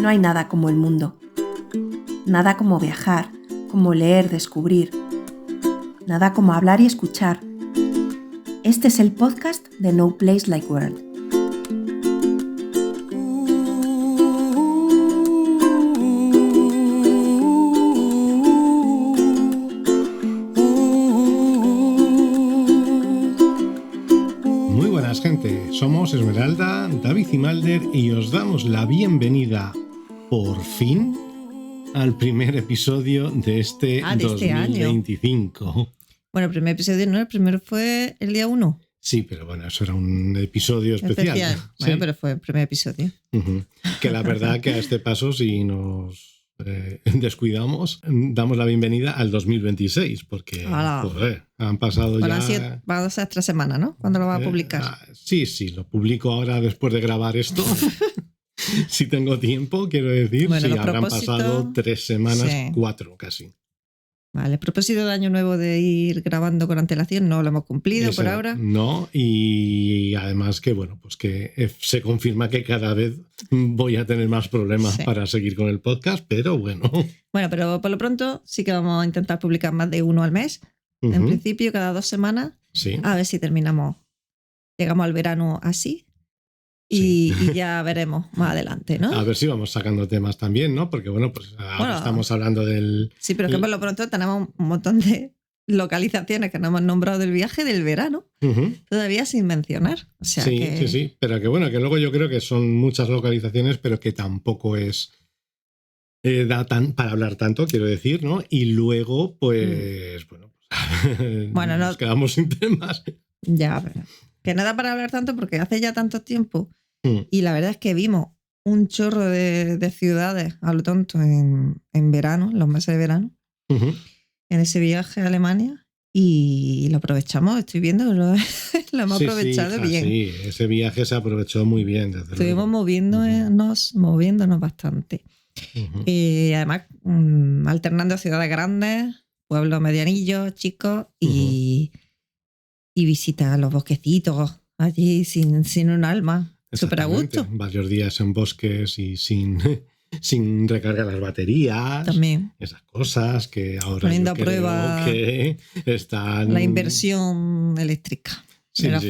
No hay nada como el mundo. Nada como viajar, como leer, descubrir. Nada como hablar y escuchar. Este es el podcast de No Place Like World. Muy buenas, gente. Somos Esmeralda, David y Malder y os damos la bienvenida, por fin, al primer episodio de este 2025. Año. Bueno, el primer episodio no, el primero fue el día 1. Sí, pero bueno, eso era un episodio especial. Bueno, Sí. pero fue el primer episodio. Que la verdad que a este paso, si nos descuidamos, damos la bienvenida al 2026, porque joder, han pasado bueno, ya... van a ser 3 semanas, ¿no? ¿Cuándo lo vas a publicar? Sí, lo publico ahora después de grabar esto. Si tengo tiempo, quiero decir. Bueno, sí, habrán pasado 3 semanas, sí. 4 casi. Vale, el propósito de año nuevo de ir grabando con antelación no lo hemos cumplido por ahora. No, y además que bueno, pues que se confirma que cada vez voy a tener más problemas para seguir con el podcast, pero bueno. Bueno, pero por lo pronto sí que vamos a intentar publicar más de uno al mes. En principio, cada 2 semanas. Sí. A ver si llegamos al verano así. Y ya veremos más adelante, ¿no? A ver si vamos sacando temas también, ¿no? Porque bueno, pues ahora estamos hablando del... Sí, pero que por lo pronto tenemos un montón de localizaciones que no hemos nombrado del viaje del verano, todavía sin mencionar. O sea sí, pero que bueno, que luego yo creo que son muchas localizaciones, pero que tampoco es... para hablar tanto, quiero decir, ¿no? Y luego, pues, bueno, nos quedamos sin temas. Ya, pero que nada para hablar tanto porque hace ya tanto tiempo y la verdad es que vimos un chorro de ciudades a lo tonto en verano, en los meses de verano, en ese viaje a Alemania y lo aprovechamos, estoy viendo, lo hemos aprovechado bien. Sí, ese viaje se aprovechó muy bien. Estuvimos moviéndonos bastante. Además, alternando ciudades grandes, pueblos medianillos, chicos y visitar a los bosquecitos allí sin un alma. Súper a gusto. Varios días en bosques y sin recargar las baterías. También. Esas cosas que ahora poniendo yo a prueba que están... la inversión eléctrica. La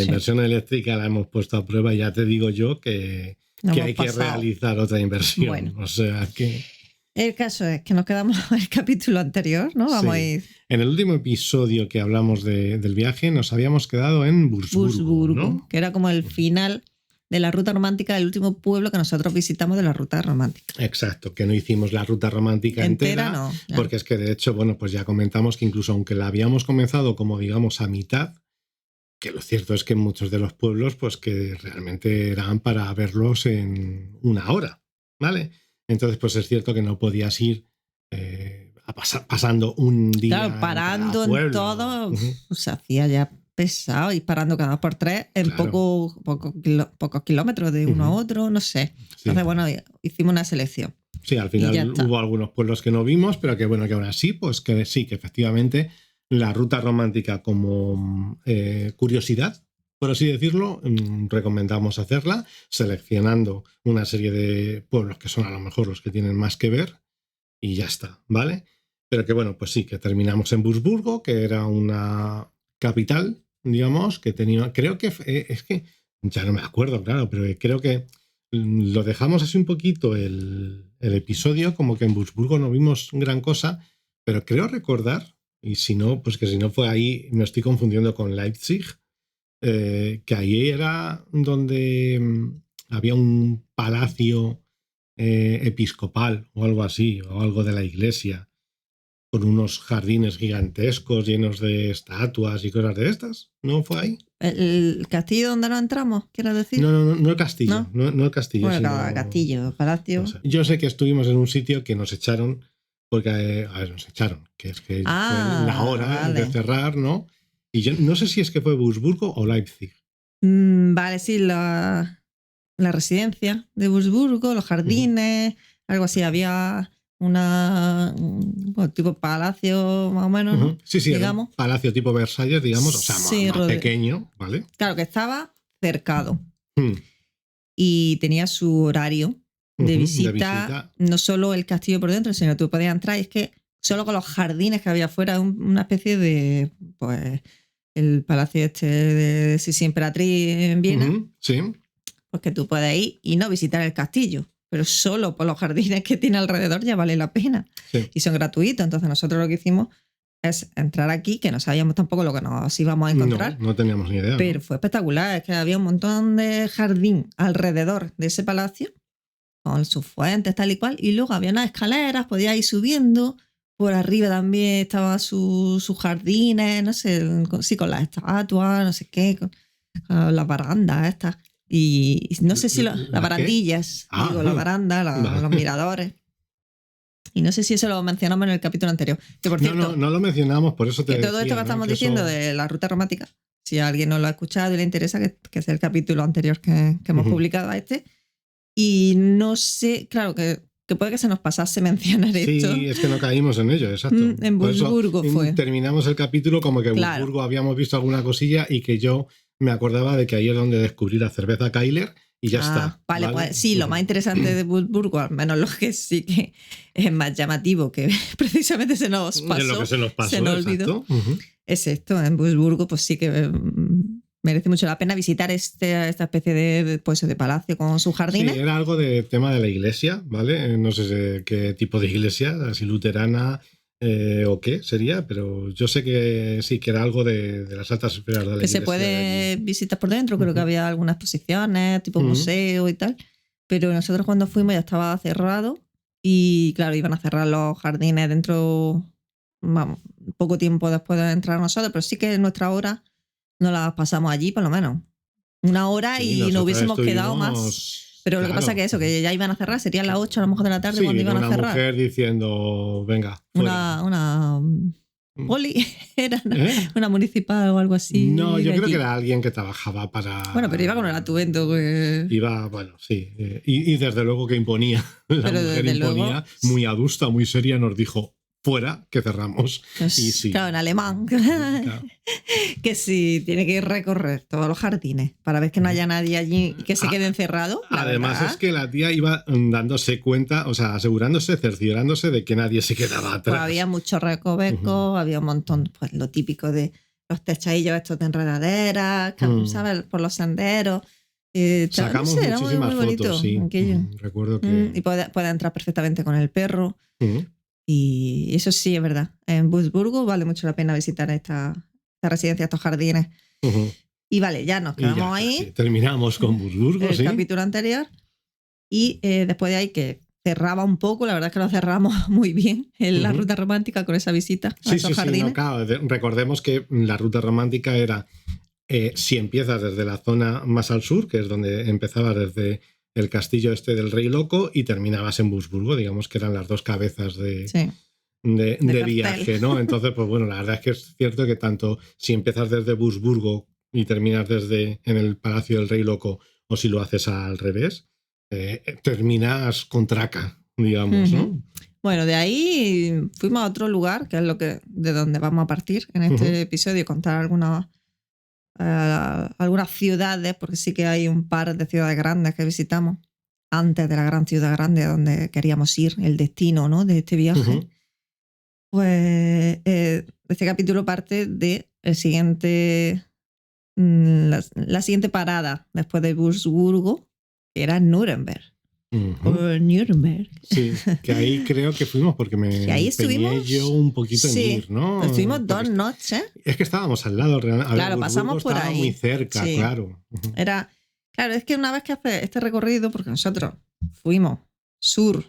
inversión eléctrica la hemos puesto a prueba y ya te digo yo que hay que realizar otra inversión. Bueno. O sea que... El caso es que nos quedamos en el capítulo anterior, ¿no? Vamos a ir. En el último episodio que hablamos del viaje nos habíamos quedado en Wurzburgo, ¿no? Que era como el final de la ruta romántica, del último pueblo que nosotros visitamos de la ruta romántica. Exacto, que no hicimos la ruta romántica entera no, porque es que de hecho, bueno, pues ya comentamos que incluso aunque la habíamos comenzado como digamos a mitad, que lo cierto es que muchos de los pueblos pues que realmente eran para verlos en 1 hora, ¿vale? Entonces, pues es cierto que no podías ir pasando un día. Claro, parando en todo, se hacía ya pesado y parando cada 2 por 3 en pocos kilómetros de uno a otro, no sé. Entonces, bueno, hicimos una selección. Sí, al final hubo algunos pueblos que no vimos, pero que bueno, que ahora sí, pues que sí, que efectivamente la ruta romántica como curiosidad, por así decirlo, recomendamos hacerla seleccionando una serie de pueblos que son a lo mejor los que tienen más que ver y ya está, ¿vale? Pero que bueno, pues sí, que terminamos en Wurzburgo, que era una capital, digamos, que tenía, creo que es que ya no me acuerdo, claro, pero creo que lo dejamos así un poquito el episodio, como que en Wurzburgo no vimos gran cosa, pero creo recordar, y si no, pues que si no fue ahí, me estoy confundiendo con Leipzig, que ahí era donde había un palacio episcopal o algo así, o algo de la iglesia, con unos jardines gigantescos llenos de estatuas y cosas de estas. ¿No fue ahí? ¿El castillo donde no entramos, quieres decir? No el castillo. No el castillo. Bueno, cada castillo, palacio. No sé. Yo sé que estuvimos en un sitio que nos echaron, porque, nos echaron, que es que fue la hora de cerrar, ¿no? Y yo no sé si es que fue Wurzburgo o Leipzig. Vale, sí, la residencia de Wurzburgo, los jardines, algo así. Había tipo palacio más o menos, ¿no? Sí, digamos. Palacio tipo Versalles, digamos, o sea, más pequeño, ¿vale? Claro, que estaba cercado y tenía su horario de visita, no solo el castillo por dentro, sino que tú podías entrar y es que solo con los jardines que había afuera, una especie de, pues, el palacio este de Sisi Emperatriz en Viena, sí. Pues que tú puedes ir y no visitar el castillo, pero solo por los jardines que tiene alrededor ya vale la pena. Sí. Y son gratuitos, entonces nosotros lo que hicimos es entrar aquí, que no sabíamos tampoco lo que nos íbamos a encontrar. No teníamos ni idea. Pero fue espectacular, es que había un montón de jardín alrededor de ese palacio, con sus fuentes, tal y cual, y luego había unas escaleras, podías ir subiendo, por arriba también estaban sus jardines, no sé, sí, con las estatuas, no sé qué, con las barandas estas, y no sé si las barandillas, las barandas, los miradores. Y no sé si eso lo mencionamos en el capítulo anterior. Que por cierto, no lo mencionamos, por eso te decía, todo esto que estamos diciendo de la ruta romántica, si a alguien no lo ha escuchado y le interesa, que sea el capítulo anterior que hemos publicado a este. Y no sé, claro, que puede que se nos pasase mencionar esto. Sí, es que no caímos en ello, exacto. En Wurzburgo fue. Terminamos el capítulo como que en Wurzburgo habíamos visto alguna cosilla y que yo me acordaba de que ahí es donde descubrí la cerveza Keiler. Y ya está. Vale, pues sí, lo más interesante de Wurzburgo, al menos lo que sí que es más llamativo, que precisamente se nos pasó, lo que se nos olvidó, es esto. En Wurzburgo pues sí que merece mucho la pena visitar esta especie de palacio con sus jardines. Sí, era algo de tema de la iglesia, ¿vale? No sé qué tipo de iglesia, si luterana o qué sería, pero yo sé que sí, que era algo de las altas esferas de la iglesia. Que se puede visitar por dentro, creo que había algunas exposiciones, tipo museo y tal, pero nosotros cuando fuimos ya estaba cerrado y claro, iban a cerrar los jardines dentro, vamos, poco tiempo después de entrar nosotros, pero sí que nuestra hora nos la pasamos allí por lo menos. Una hora sí, y nos hubiésemos quedado más. Pero claro, lo que pasa es que ya iban a cerrar, serían las 8 a lo mejor de la tarde cuando iban a cerrar. Una mujer diciendo, venga, fuera. Una poli, era una municipal o algo así. No, yo creo que era alguien que trabajaba para... Bueno, pero iba con el atuendo. Iba, bueno, sí. Y desde luego que imponía. La mujer imponía, muy adusta, muy seria, nos dijo, fuera, que cerramos. Pues, y sí. Claro, en alemán. Claro. Que sí, tiene que recorrer todos los jardines para ver que no haya nadie allí y que se quede encerrado. Además es que la tía iba dándose cuenta, o sea, asegurándose, cerciorándose de que nadie se quedaba atrás. Pues había muchos recovecos, había un montón, pues lo típico de los techadillos estos de enredaderas, ¿sabes? Por los senderos. Sacamos muchísimas fotos, sí. Recuerdo que... Y puede entrar perfectamente con el perro. Y eso sí es verdad. En Wurzburgo vale mucho la pena visitar esta residencia, estos jardines. Y vale, ya nos quedamos ahí. Sí, terminamos con Wurzburgo, el capítulo anterior. Y después de ahí que cerraba un poco, la verdad es que lo cerramos muy bien en la ruta romántica con esa visita a esos jardines. No, claro. Recordemos que la ruta romántica era, si empiezas desde la zona más al sur, que es donde empezabas desde el castillo este del Rey Loco y terminabas en Wurzburgo, digamos que eran las dos cabezas de viaje, ¿no? Entonces, pues bueno, la verdad es que es cierto que tanto si empiezas desde Wurzburgo y terminas en el Palacio del Rey Loco, o si lo haces al revés, terminas con traca, digamos, ¿no? Bueno, de ahí fuimos a otro lugar, que es de donde vamos a partir en este episodio, contar algunas ciudades, porque sí que hay un par de ciudades grandes que visitamos antes de la gran ciudad grande donde queríamos ir, el destino, ¿no?, de este viaje. Pues este capítulo parte de la siguiente parada después de Wurzburgo, que era Nuremberg. Nuremberg. Sí, que ahí creo que fuimos porque me empeñé yo un poquito en ir, ¿no? Estuvimos 2 noches. Es que estábamos al lado realmente. Claro, pasamos por ahí. Muy cerca, claro. Claro, es que una vez que haces este recorrido, porque nosotros fuimos sur,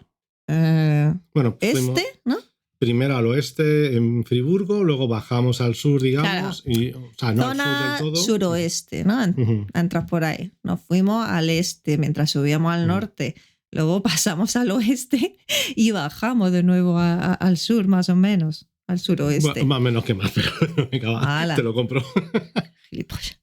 este, ¿no? Primero al oeste en Friburgo, luego bajamos al sur, digamos, claro. y, o sea, no zona al sur del todo. Suroeste, ¿no? Entras por ahí. Nos fuimos al este mientras subíamos al norte. Luego pasamos al oeste y bajamos de nuevo al sur, más o menos, al suroeste. Bueno, más o menos que más, pero venga, va, te lo compro. Gilipollas.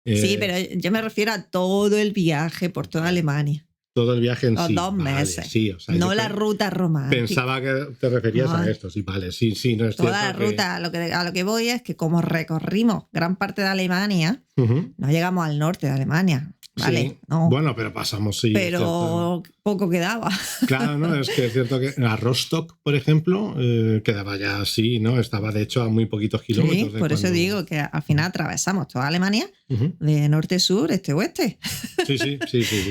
Sí, pero yo me refiero a todo el viaje por toda Alemania. Todo el viaje en los sí. 2 meses. Vale, sí, o sea, no la ruta romántica. Pensaba que te referías a esto. Sí, vale, sí, no es toda la ruta. A lo que voy es que como recorrimos gran parte de Alemania, no llegamos al norte de Alemania. ¿vale? Sí. No. Bueno, pero pasamos, sí. Pero poco quedaba. Claro, ¿no? Es que es cierto que a Rostock, por ejemplo, quedaba ya así, ¿no? Estaba de hecho a muy poquitos kilómetros. Sí, por eso digo que al final atravesamos toda Alemania de norte, sur, este, oeste. Sí.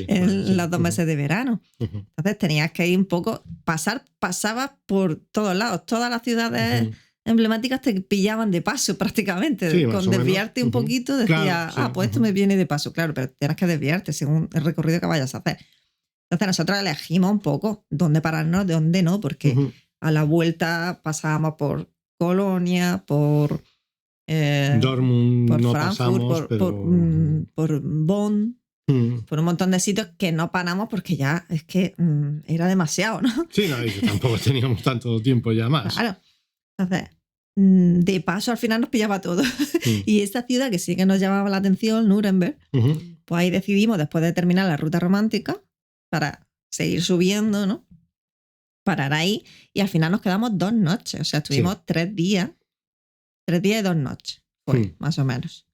En los 2 meses de verano. Entonces tenías que ir un poco, pasabas por todos lados, todas las ciudades emblemáticas te pillaban de paso prácticamente. Sí, con desviarte un poquito decía, claro, pues esto me viene de paso, claro, pero tienes que desviarte según el recorrido que vayas a hacer. Entonces nosotros elegimos un poco dónde pararnos, de dónde no, porque a la vuelta pasábamos por Colonia, por Dortmund, por no Frankfurt, pasamos, por Bonn, por un montón de sitios que no paramos porque ya es que era demasiado, ¿no? Sí, no, y que tampoco teníamos tanto tiempo ya más. Claro. Entonces, de paso al final nos pillaba todo. Y esta ciudad que sí que nos llamaba la atención, Nuremberg, pues ahí decidimos, después de terminar la ruta romántica, para seguir subiendo, ¿no? Parar ahí. Y al final nos quedamos 2 noches. O sea, estuvimos 3 días. 3 días y 2 noches. Pues, más o menos.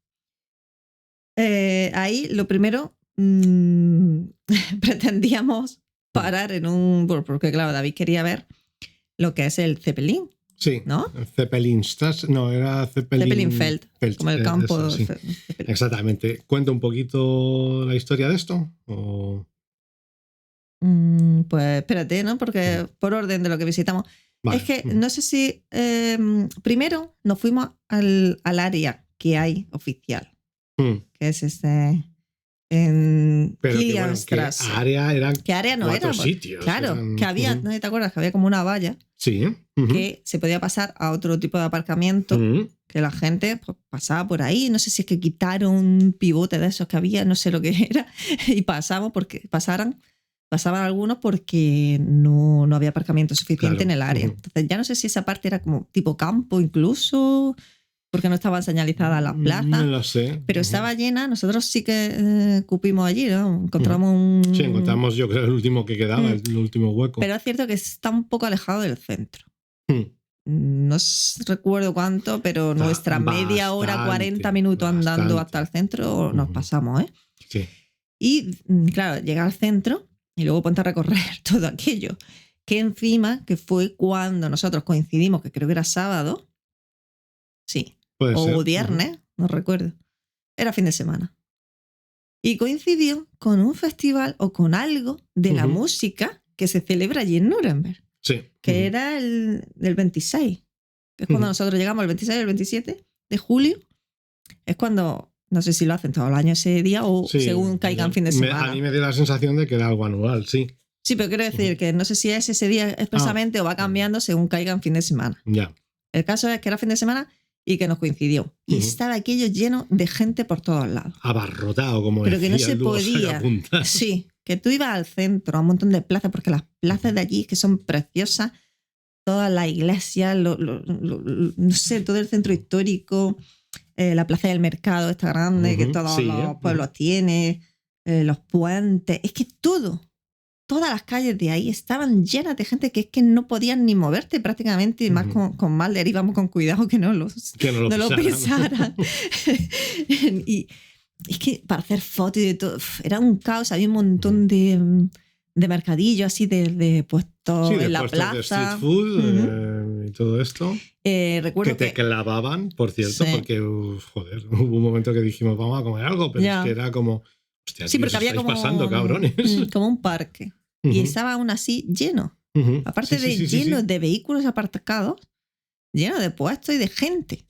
Ahí lo primero, pretendíamos parar en un... Porque claro, David quería ver lo que es el Zeppelin. Sí, ¿no? Zeppelinstraße, no, era Zeppelinfeld, como el campo. Eso, sí. Exactamente. ¿Cuenta un poquito la historia de esto? ¿O? Pues espérate, ¿no? Porque por orden de lo que visitamos. Vale. Es que no sé si... primero nos fuimos al área que hay oficial, que es en Kilianstraße. ¿Qué área no era? Sitios, claro, eran, que había, ¿no te acuerdas? Que había como una valla. Sí. Que se podía pasar a otro tipo de aparcamiento, que la gente pues, pasaba por ahí. No sé si es que quitaron un pivote de esos que había, no sé lo que era, y pasaban algunos porque no había aparcamiento suficiente en el área. Entonces ya no sé si esa parte era como tipo campo incluso, porque no estaban señalizadas las plazas. No lo sé. Pero estaba llena. Nosotros sí que cupimos allí, ¿no? Encontramos Sí, encontramos yo creo el último que quedaba, el último hueco. Pero es cierto que está un poco alejado del centro. No recuerdo cuánto, pero nuestra media hora, 40 minutos andando hasta el centro nos pasamos, ¿eh? Sí. Y claro, llega al centro y luego ponte a recorrer todo aquello. Que encima, que fue cuando nosotros coincidimos, que creo que era sábado, sí, o viernes, no recuerdo. Era fin de semana. Y coincidió con un festival o con algo de la música que se celebra allí en Nuremberg. Sí. Que era el 26, que es cuando nosotros llegamos, el 26 o el 27 de julio. Es cuando, no sé si lo hacen todo el año ese día o según caigan fin de semana. A mí me dio la sensación de que era algo anual, sí. Sí, pero quiero decir que no sé si es ese día expresamente o va cambiando según caigan fin de semana. Ya. El caso es que era fin de semana y que nos coincidió. Y estaba aquello lleno de gente por todos lados. Abarrotado, como pero decía, que no se podía. Sí, que tú ibas al centro, a un montón de plazas, porque las plazas de allí que son preciosas, todas las iglesias, no sé, todo el centro histórico, la plaza del mercado está grande, que todos los pueblos tiene, los puentes, es que todas las calles de ahí estaban llenas de gente que es que no podían ni moverte prácticamente, y más con Malder íbamos con cuidado que no lo pisaran. Y es que para hacer fotos y de todo, era un caos, había un montón de mercadillos así de puestos en la plaza. De street food y todo esto. Recuerdo que te clavaban, por cierto, porque joder, hubo un momento que dijimos vamos a comer algo, pero es que era como, hostia, sí, porque había como pasando, cabrones. Como un parque. Y estaba aún así lleno. Aparte de lleno de vehículos aparcados, lleno de puestos y de gente.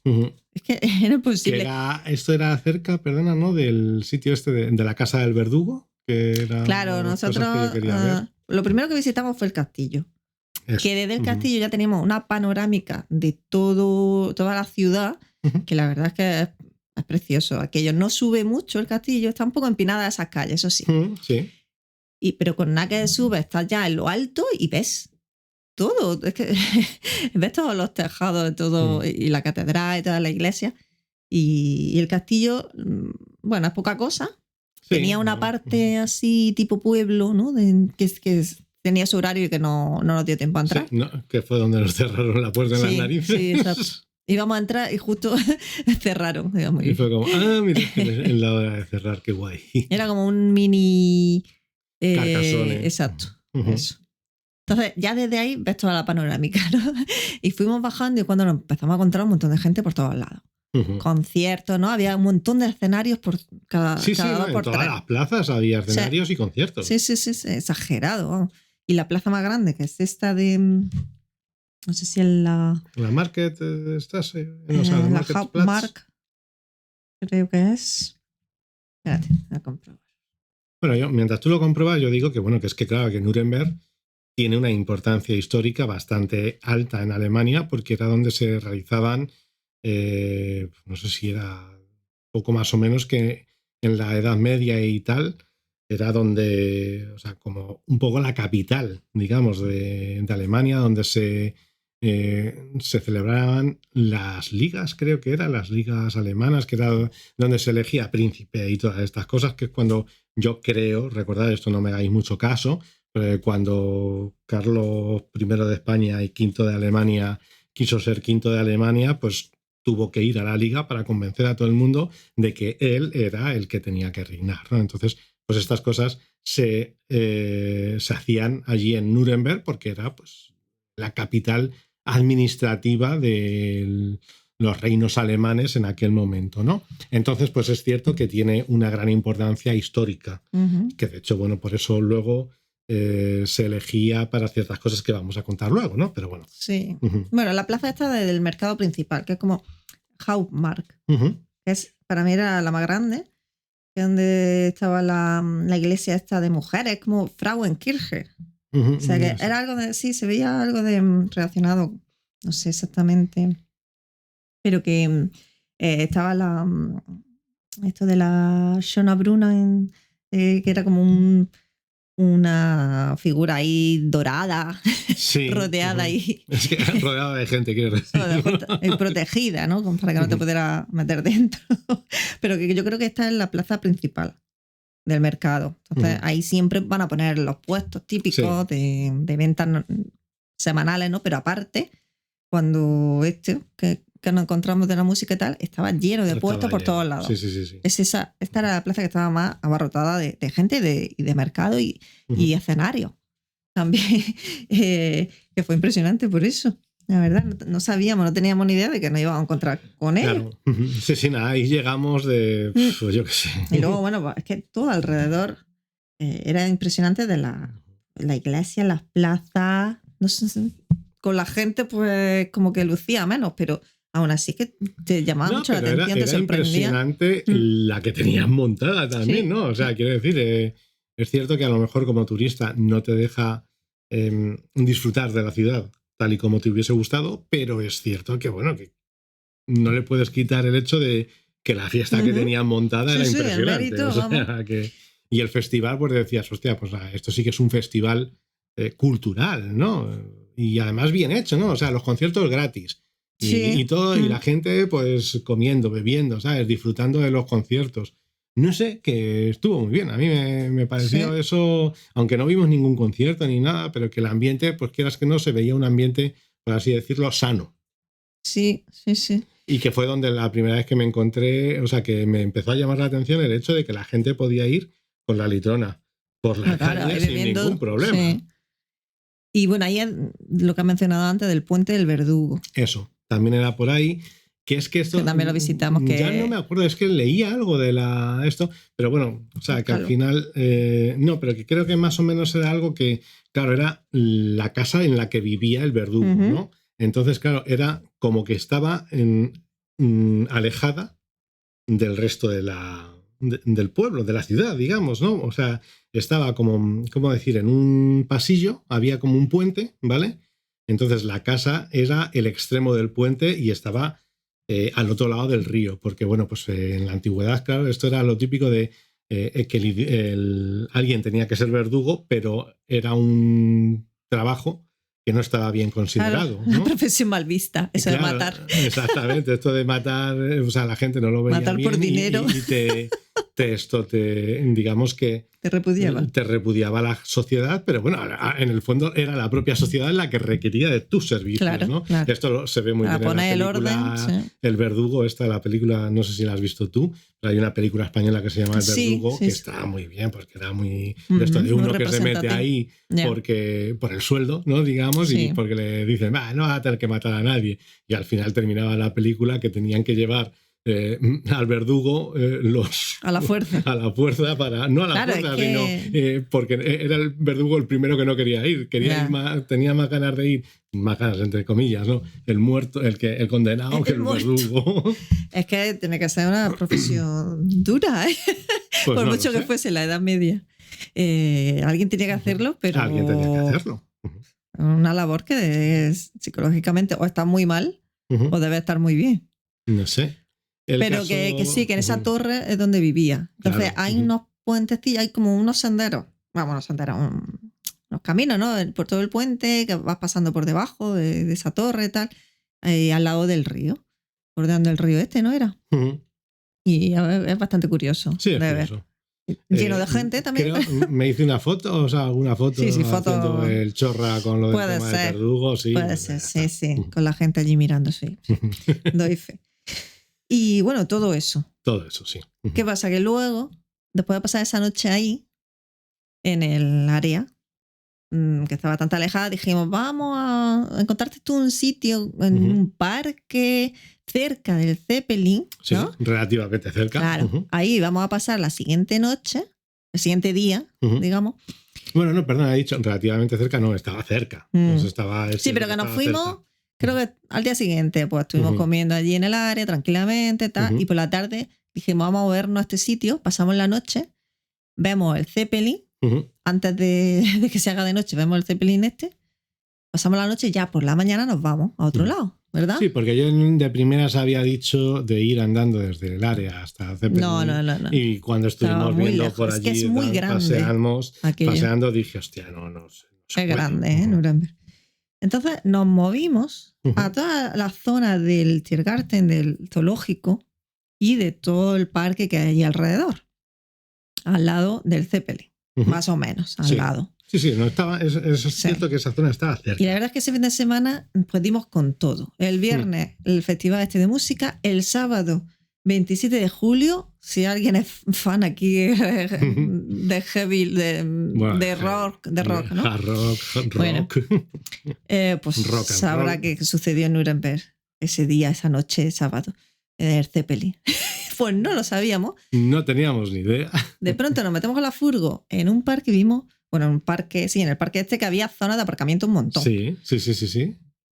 Es que era imposible. Esto era cerca, perdona, ¿no? Del sitio este de la casa del verdugo. Que era claro, nosotros lo primero que visitamos fue el castillo. Eso. Que desde el castillo ya teníamos una panorámica de toda la ciudad, que la verdad es que es precioso. Aquello no sube mucho el castillo, está un poco empinada esas calles, eso sí. Sí. Pero con nada que sube, estás ya en lo alto y ves todo. Es que ves todos los tejados de todo, y la catedral y toda la iglesia. Y el castillo, bueno, es poca cosa. Sí. Tenía una parte así tipo pueblo, ¿no? Que tenía su horario y que no nos dio tiempo a entrar. Sí, que fue donde nos cerraron la puerta en las narices. Sí, exacto. íbamos a entrar y justo cerraron. Digamos. Y fue como, mira, es la hora de cerrar, qué guay. Era como un mini... Carcassonne. Exacto, eso. Entonces, ya desde ahí ves toda la panorámica, ¿no? Y fuimos bajando y cuando nos empezamos a encontrar un montón de gente por todos lados. Conciertos, ¿no? Había un montón de escenarios por cada Sí, dos por en todas tres. las plazas había escenarios y conciertos. Sí, exagerado. Vamos. Y la plaza más grande, que es esta de... No sé si en la... La Market, ¿estás? La Hauptmarkt, creo que es... Espérate, voy a comprobar. Bueno, yo, mientras tú lo compruebas, yo digo que bueno, que es que claro, que Nuremberg tiene una importancia histórica bastante alta en Alemania porque era donde se realizaban, no sé si era poco más o menos que en la Edad Media y tal, era donde, o sea, como un poco la capital, digamos, de Alemania, donde se celebraban las ligas, creo que eran las ligas alemanas, que era donde se elegía príncipe y todas estas cosas, que es cuando yo creo, recordad esto, no me hagáis mucho caso, cuando Carlos I de España y V de Alemania quiso ser V de Alemania, pues tuvo que ir a la liga para convencer a todo el mundo de que él era el que tenía que reinar, ¿no? Entonces, pues estas cosas se hacían allí en Nuremberg porque era pues la capital administrativa de los reinos alemanes en aquel momento, ¿no? Entonces, pues es cierto que tiene una gran importancia histórica, que de hecho, bueno, por eso luego se elegía para ciertas cosas que vamos a contar luego, ¿no? Pero bueno. Sí. Bueno, la plaza esta del mercado principal, que es como Hauptmarkt, que es, para mí era la más grande, que es donde estaba la iglesia esta de mujeres, como Frauenkirche. O sea, que era algo de... Sí, se veía algo de relacionado, no sé exactamente, pero que estaba esto de la Schöne Bruna, que era como una figura ahí dorada, sí, rodeada ahí. Es que rodeada de gente, quiero decir. Protegida, ¿no? Para que no te pudiera meter dentro. Pero que yo creo que esta es la plaza principal del mercado. Entonces ahí siempre van a poner los puestos típicos de ventas semanales, ¿no? Pero aparte, cuando que nos encontramos de la música y tal, estaba lleno de puestos por todos lados. Sí. Esta era la plaza que estaba más abarrotada de gente y de mercado y escenario también, que fue impresionante por eso. La verdad, no sabíamos, no teníamos ni idea de que nos íbamos a encontrar con él. Claro. Sí, nada, ahí llegamos de... Pues yo qué sé. Y luego, bueno, es que todo alrededor era impresionante de la iglesia, las plazas, no sé, con la gente pues como que lucía menos, pero aún así que te llamaba mucho la atención, te sorprendía. Era impresionante la que tenían montada también, ¿no? O sea, quiero decir, es cierto que a lo mejor como turista no te deja disfrutar de la ciudad tal y como te hubiese gustado, pero es cierto que, bueno, que no le puedes quitar el hecho de que la fiesta que tenían montada era impresionante. El mérito, o sea, y el festival, pues decías, hostia, pues esto sí que es un festival cultural, ¿no? Y además bien hecho, ¿no? O sea, los conciertos gratis. Y todo, y la gente pues comiendo, bebiendo, ¿sabes? Disfrutando de los conciertos. No sé, que estuvo muy bien. A mí me pareció eso, aunque no vimos ningún concierto ni nada, pero que el ambiente, pues quieras que no, se veía un ambiente, por así decirlo, sano. Sí. Y que fue donde la primera vez que me encontré, o sea, que me empezó a llamar la atención el hecho de que la gente podía ir con la litrona por la calle sin ningún problema. Sí. Y bueno, ahí es lo que has mencionado antes del puente del Verdugo. Eso, también era por ahí. Que es que esto... Que también lo visitamos. Ya no me acuerdo, es que leía algo de esto, pero bueno, o sea, que al final... no, pero que creo que más o menos era algo que, claro, era la casa en la que vivía el verdugo, ¿no? Entonces, claro, era como que estaba alejada del resto del pueblo, de la ciudad, digamos, ¿no? O sea, estaba como, ¿cómo decir? En un pasillo, había como un puente, ¿vale? Entonces la casa era el extremo del puente y estaba al otro lado del río, porque bueno, pues en la antigüedad, claro, esto era lo típico de que alguien tenía que ser verdugo, pero era un trabajo que no estaba bien considerado. Claro, una profesión mal vista, eso claro, de matar. Exactamente, esto de matar, o sea, la gente no lo veía matar bien por dinero. y digamos que te repudiaba la sociedad, pero bueno, en el fondo era la propia sociedad la que requería de tus servicios, ¿no? Claro. Esto se ve muy bien en la película El Verdugo, la película, no sé si la has visto tú, pero hay una película española que se llama El Verdugo, que está muy bien, porque era muy esto de uno que se mete ahí por el sueldo, ¿no? Digamos, y porque le dicen, no vas a tener que matar a nadie, y al final terminaba la película que tenían que llevar al verdugo a la fuerza no a la fuerza, sino porque era el verdugo el primero que no quería ir, ir más, tenía más ganas de ir, más ganas entre comillas, ¿no? El muerto, el condenado que el verdugo. Es que tiene que ser una profesión dura, ¿eh? Pues por mucho que fuese la Edad Media. Alguien tenía que hacerlo, pero alguien tenía que hacerlo. Una labor que psicológicamente o está muy mal o debe estar muy bien. No sé. Pero que sí, que en esa torre es donde vivía. Entonces hay unos puentes, hay como unos senderos, unos caminos, ¿no? Por todo el puente, que vas pasando por debajo de esa torre y tal, al lado del río, bordeando el río ¿no era? Y es bastante curioso de ver. Lleno de gente también. Me hice una foto, alguna foto, haciendo el chorra con lo del tema del verdugo. Sí, puede ser, sí, con la gente allí mirando, sí. Doy fe. Y bueno, todo eso. Todo eso, sí. ¿Qué pasa? Que luego, después de pasar esa noche ahí, en el área, que estaba bastante alejada, dijimos, vamos a encontrarte tú un sitio en un parque cerca del Zeppelin, ¿no? Sí, relativamente cerca. Claro, ahí vamos a pasar la siguiente noche, el siguiente día, digamos. Bueno, no, perdón, he dicho relativamente cerca, no, estaba cerca. Sí, pero que nos fuimos... Cerca. Creo que al día siguiente pues estuvimos comiendo allí en el área tranquilamente y por la tarde dijimos vamos a movernos a este sitio, pasamos la noche, vemos el Zeppelin, antes de que se haga de noche vemos el Zeppelin pasamos la noche y ya por la mañana nos vamos a otro lado, ¿verdad? Sí, porque yo de primeras había dicho de ir andando desde el área hasta el Zeppelin. No. Y cuando estuvimos viendo lejos. Por allí, es que es muy grande, paseando, dije, hostia, no sé. Es grande, Nuremberg. Entonces nos movimos a toda la zona del Tiergarten, del zoológico y de todo el parque que hay allí alrededor, al lado del Zeppelin, más o menos, al lado. Sí, no estaba, es cierto que esa zona estaba cerca. Y la verdad es que ese fin de semana pues dimos con todo. El viernes el festival de música, el sábado 27 de julio, si alguien es fan aquí de heavy, de rock, ¿no? Hard rock. Bueno, pues rock sabrá que sucedió en Nuremberg ese día, esa noche, sábado, en el Zeppelin. Pues no lo sabíamos. No teníamos ni idea. De pronto nos metemos con la furgo en un parque, vimos, en el parque que había zona de aparcamiento un montón. Sí.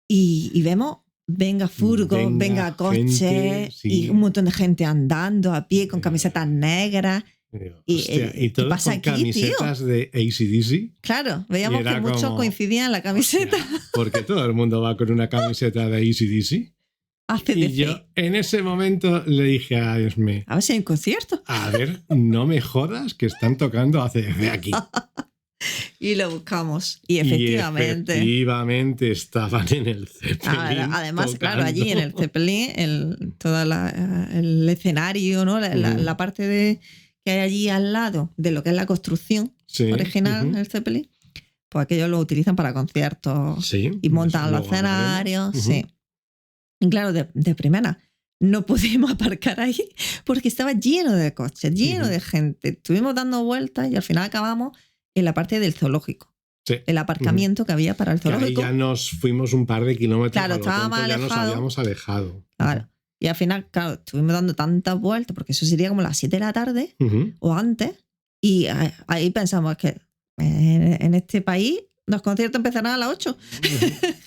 Y vemos... Venga furgo, venga coche, y un montón de gente andando a pie con camisetas negras. Y todos pasa con aquí, camisetas tío? de AC/DC. Claro, veíamos que muchos coincidían en la camiseta. Porque todo el mundo va con una camiseta de AC/DC. Y yo en ese momento le dije a Esme, a ver si hay un concierto. A ver, no me jodas que están tocando ACDC aquí. Y lo buscamos. Y efectivamente estaban en el Zeppelin. Además, tocando. Claro, allí en el Zeppelin, todo el escenario, ¿no? La parte que hay allí al lado de lo que es la construcción original del Zeppelin, pues aquellos lo utilizan para conciertos y montan los escenarios. Sí. Y claro, de primera, no pudimos aparcar ahí porque estaba lleno de coches, lleno de gente. Estuvimos dando vueltas y al final acabamos en la parte del zoológico. Sí. El aparcamiento que había para el zoológico. Ahí ya nos fuimos un par de kilómetros. Claro, estábamos ya alejados. nos habíamos alejado. Claro. Y al final, claro, estuvimos dando tantas vueltas, porque eso sería como las 7 de la tarde o antes. Y ahí pensamos que en este país los conciertos empezarán a las 8.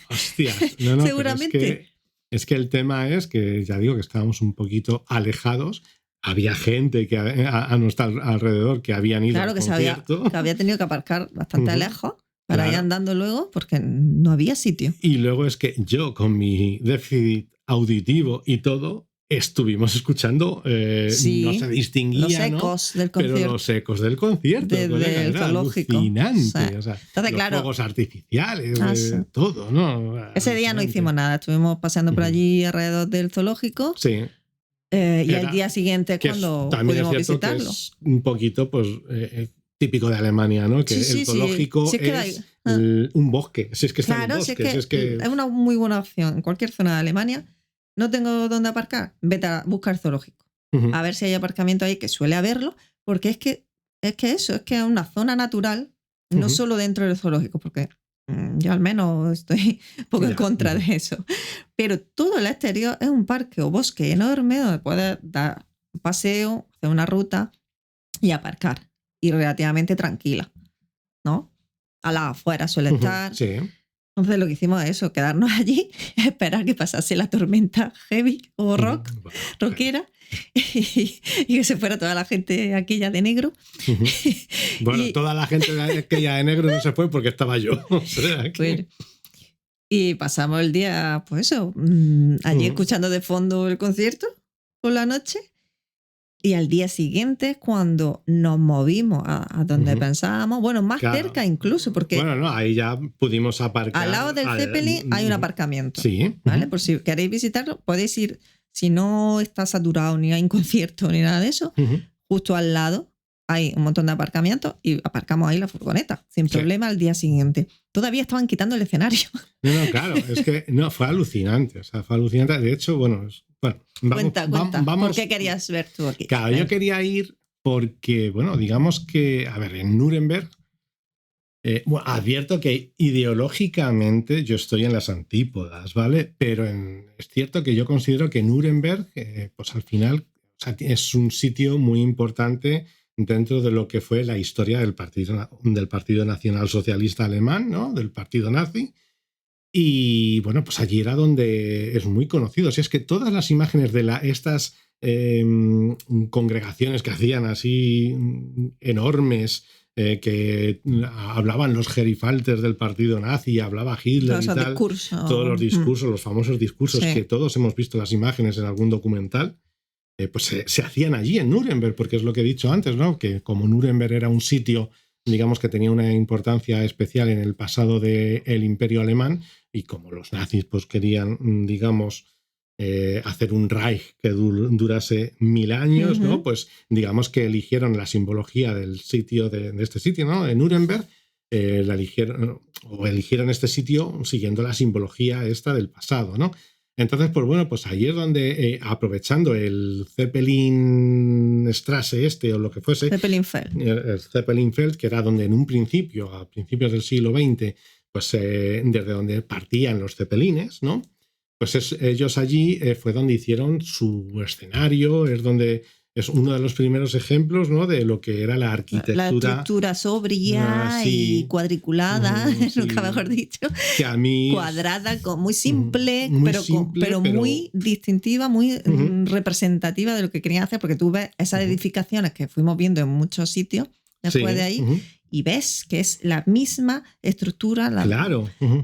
Hostias. No, seguramente. Es que el tema es que, ya digo, que estábamos un poquito alejados. Había gente que a nuestro alrededor que habían ido al concierto. Que había tenido que aparcar bastante lejos para ir andando luego porque no había sitio. Y luego es que yo, con mi déficit auditivo y todo, estuvimos escuchando, no se distinguía, los ecos del concierto. Pero los ecos del concierto. Del zoológico. Alucinante. O sea, entonces, los fuegos artificiales, todo, ¿no? Ese día no hicimos nada. Estuvimos paseando por allí alrededor del zoológico. Sí. Y al día siguiente es cuando pudimos visitarlo. Que es un poquito, pues, típico de Alemania, ¿no? Que el zoológico es un bosque. Si es que está en un bosque. Es una muy buena opción. En cualquier zona de Alemania, no tengo dónde aparcar, vete a buscar zoológico. A ver si hay aparcamiento ahí, que suele haberlo, porque es que es una zona natural, no solo dentro del zoológico, porque yo al menos estoy un poco en contra de eso. Pero todo el exterior es un parque o bosque enorme donde puedes dar un paseo, hacer una ruta y aparcar. Y relativamente tranquila, ¿no? A la afuera suele estar. Sí. Entonces lo que hicimos es eso, quedarnos allí, esperar que pasase la tormenta heavy o rockera y que se fuera toda la gente aquella de negro. Bueno, toda la gente aquella de negro no se fue porque estaba yo. O sea, bueno, y pasamos el día, pues eso, allí escuchando de fondo el concierto por la noche. Y al día siguiente, cuando nos movimos a donde pensábamos, bueno, más cerca incluso, porque... Bueno, no, ahí ya pudimos aparcar. Al lado del Zeppelin hay un aparcamiento. Sí. ¿Vale? Por si queréis visitarlo, podéis ir, si no está saturado, ni hay un concierto, ni nada de eso, justo al lado hay un montón de aparcamientos y aparcamos ahí la furgoneta, sin problema al día siguiente. Todavía estaban quitando el escenario. No, claro, es que fue alucinante. O sea, fue alucinante. De hecho, bueno, cuenta. ¿Por qué querías ver tú aquí? Claro, yo quería ir porque, bueno, digamos que, a ver, en Nuremberg, advierto que ideológicamente yo estoy en las antípodas, ¿vale? Pero es cierto que yo considero que Nuremberg, pues al final, o sea, es un sitio muy importante dentro de lo que fue la historia del Partido Nacional Socialista Alemán, ¿no? Del partido nazi. Y bueno, pues allí era donde es muy conocido. O sea, es que todas las imágenes de estas congregaciones que hacían así enormes, que hablaban los gerifalters del partido nazi, hablaba Hitler y tal. Todos los discursos, los famosos discursos que todos hemos visto las imágenes en algún documental, pues se hacían allí en Nuremberg, porque es lo que he dicho antes, ¿no? Que como Nuremberg era un sitio, digamos, que tenía una importancia especial en el pasado del Imperio Alemán, y como los nazis pues querían, digamos, hacer un Reich que durase 1000 años, ¿no? Pues digamos que eligieron la simbología del sitio, de este sitio, ¿no? En Nuremberg, eligieron este sitio siguiendo la simbología esta del pasado, ¿no? Entonces, pues bueno, pues ahí es donde, aprovechando el Zeppelin Strasse o lo que fuese, el Zeppelinfeld, que era donde en un principio, a principios del siglo XX, pues desde donde partían los zeppelines, ¿no? Pues ellos allí fue donde hicieron su escenario, es uno de los primeros ejemplos, ¿no? De lo que era la arquitectura. La estructura sobria y cuadriculada, nunca mejor dicho. Que a mí cuadrada, muy simple, pero muy distintiva, muy representativa de lo que querían hacer, porque tú ves esas edificaciones que fuimos viendo en muchos sitios después de ahí, y ves que es la misma estructura,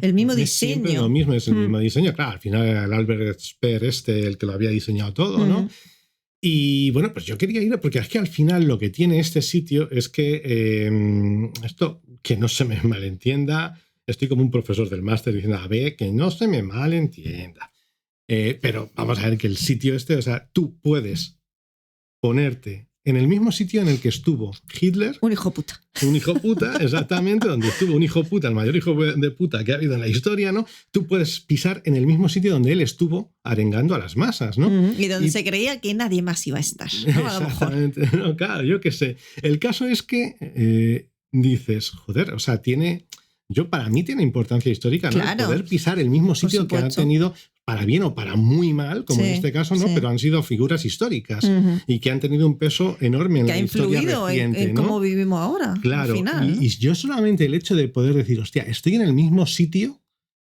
el mismo diseño. Es lo mismo, es el mismo diseño. Claro, al final era el Albert Speer el que lo había diseñado todo, ¿no? Y bueno, pues yo quería ir porque es que al final lo que tiene este sitio es que esto, que no se me malentienda, estoy como un profesor del máster diciendo, a ver, que no se me malentienda. Pero vamos a ver que el sitio o sea, tú puedes ponerte en el mismo sitio en el que estuvo Hitler. Un hijo puta. Un hijo puta, exactamente, donde estuvo un hijo puta, el mayor hijo de puta que ha habido en la historia, ¿no? Tú puedes pisar en el mismo sitio donde él estuvo arengando a las masas, ¿no? Y donde se creía que nadie más iba a estar, ¿no? A lo mejor. No, claro, yo qué sé. El caso es que dices, joder, o sea, para mí tiene importancia histórica, ¿no? Claro. Poder pisar el mismo sitio que ha tenido, para bien o para muy mal, como en este caso, ¿no? Pero han sido figuras históricas y que han tenido un peso enorme en la historia reciente. Que ha influido en cómo vivimos ahora. Claro, al final, ¿no? y yo solamente el hecho de poder decir, hostia, estoy en el mismo sitio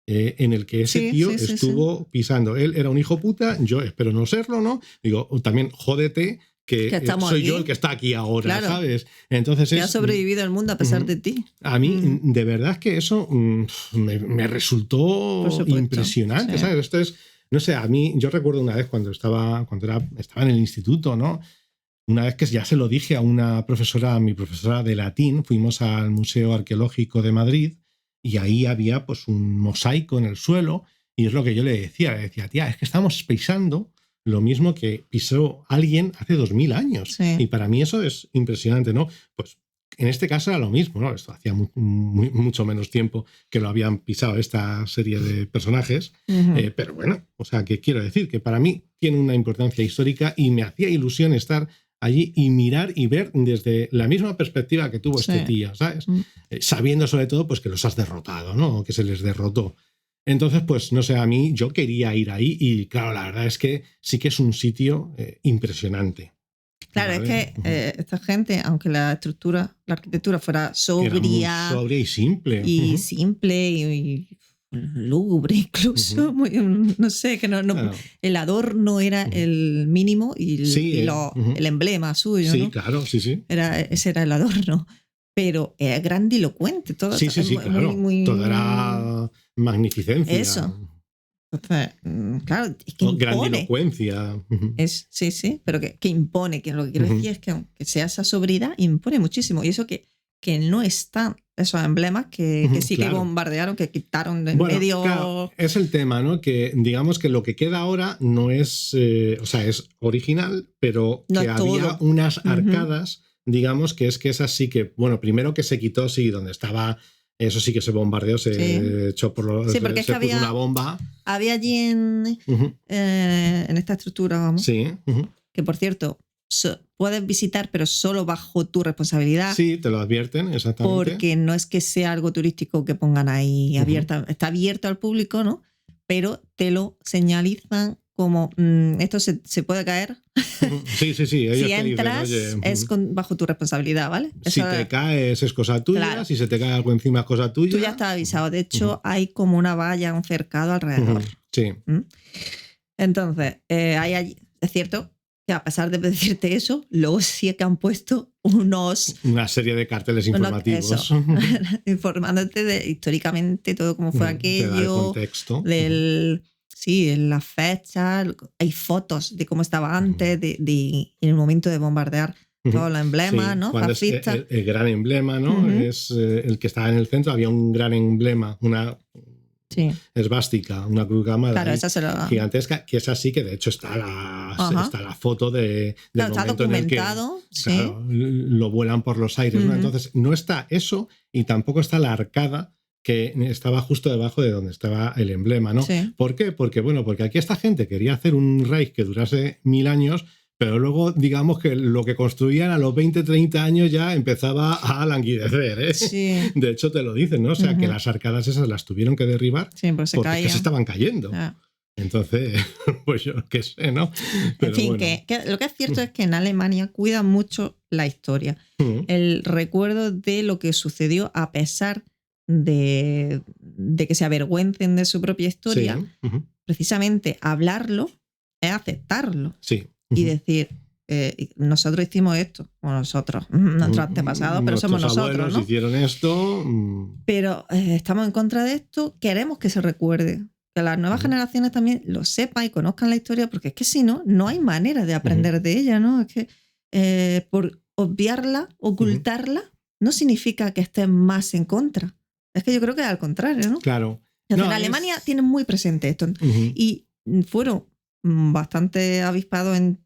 en el que ese tío estuvo pisando. Él era un hijo puta, yo espero no serlo, ¿no? Digo, también jódete, que soy aquí. Yo el que está aquí ahora, claro. ¿sabes? Entonces que ha sobrevivido el mundo a pesar de ti. A mí, de verdad es que eso me resultó impresionante, ¿sabes? Esto es, no sé, a mí, yo recuerdo una vez cuando estaba en el instituto, ¿no? Una vez que ya se lo dije a mi profesora de latín, fuimos al Museo Arqueológico de Madrid y ahí había pues un mosaico en el suelo y es lo que yo le decía, tía, es que estamos pisando lo mismo que pisó alguien hace 2000 años. Sí. Y para mí eso es impresionante, ¿no? Pues en este caso era lo mismo, ¿no? Esto hacía mucho menos tiempo que lo habían pisado esta serie de personajes. Pero bueno, o sea, que quiero decir que para mí tiene una importancia histórica y me hacía ilusión estar allí y mirar y ver desde la misma perspectiva que tuvo este tío, ¿sabes? Sabiendo sobre todo pues que los has derrotado, ¿no? O que se les derrotó. Entonces, pues no sé, a mí yo quería ir ahí y claro, la verdad es que sí que es un sitio impresionante. Claro, ¿vale? Es que esta gente, aunque la arquitectura fuera sobria, sobria y simple. Y simple y lúgubre incluso, muy, no sé, que no, claro. El adorno era el mínimo y el emblema suyo, sí, ¿no? Claro, sí. Ese era el adorno. Pero era grandilocuente todo. Sí, claro. Todo era magnificencia. Eso. Entonces, claro, es que impone. Grandilocuencia. Sí, pero que impone. Que lo que quiero decir es que aunque sea esa sobriedad, impone muchísimo. Y eso que no están esos emblemas que sí que bombardearon, que quitaron de medio. Claro, es el tema, ¿no? Que digamos que lo que queda ahora no es. O sea, es original, pero no que había unas arcadas. Digamos que esas sí que, bueno, primero que se quitó, sí, donde estaba, eso sí que se bombardeó, se echó por los. Sí, porque se puso una bomba. Había allí en esta estructura, vamos. Sí. Que por cierto, puedes visitar, pero solo bajo tu responsabilidad. Sí, te lo advierten, exactamente. Porque no es que sea algo turístico que pongan ahí abierta, está abierto al público, ¿no? Pero te lo señalizan como esto se puede caer. Sí. Ellos si entras, dicen, oye, es bajo tu responsabilidad, ¿vale? Si te caes es cosa tuya, claro. Si se te cae algo encima es cosa tuya. Tú ya estás avisado. De hecho, hay como una valla, un cercado alrededor. Sí. Entonces, es cierto que a pesar de decirte eso, luego sí que han puesto una serie de carteles informativos. Informándote históricamente todo cómo fue aquello. Te da el contexto. En las fechas, hay fotos de cómo estaba antes, en el momento de bombardear todos los emblemas, ¿no? Fascistas. El gran emblema, ¿no? Es el que estaba en el centro, había un gran emblema, una esvástica, una cruz gamada gigantesca, que es así, que de hecho está la foto del momento está documentado, en el que lo vuelan por los aires, ¿no? Entonces no está eso y tampoco está la arcada que estaba justo debajo de donde estaba el emblema, ¿no? Sí. ¿Por qué? Porque aquí esta gente quería hacer un Reich que durase 1000 años, pero luego, digamos que lo que construían a los 20, 30 años ya empezaba a languidecer, ¿eh? Sí. De hecho, te lo dicen, ¿no? O sea, que las arcadas esas las tuvieron que derribar porque se estaban cayendo. Entonces, pues yo qué sé, ¿no? Pero en fin, bueno. que lo que es cierto es que en Alemania cuidan mucho la historia. El recuerdo de lo que sucedió a pesar de que se avergüencen de su propia historia, precisamente hablarlo es aceptarlo. Sí. Y decir, nosotros hicimos esto, o nosotros, nuestros antepasados, pero somos nosotros, ¿no? Hicieron esto. Pero estamos en contra de esto, queremos que se recuerde, que las nuevas generaciones también lo sepan y conozcan la historia, porque es que si no, no hay manera de aprender de ella, ¿no? Es que por obviarla, ocultarla, no significa que estés más en contra. Es que yo creo que es al contrario, ¿no? Claro. Entonces, en Alemania tienen muy presente esto. Y fueron bastante avispados en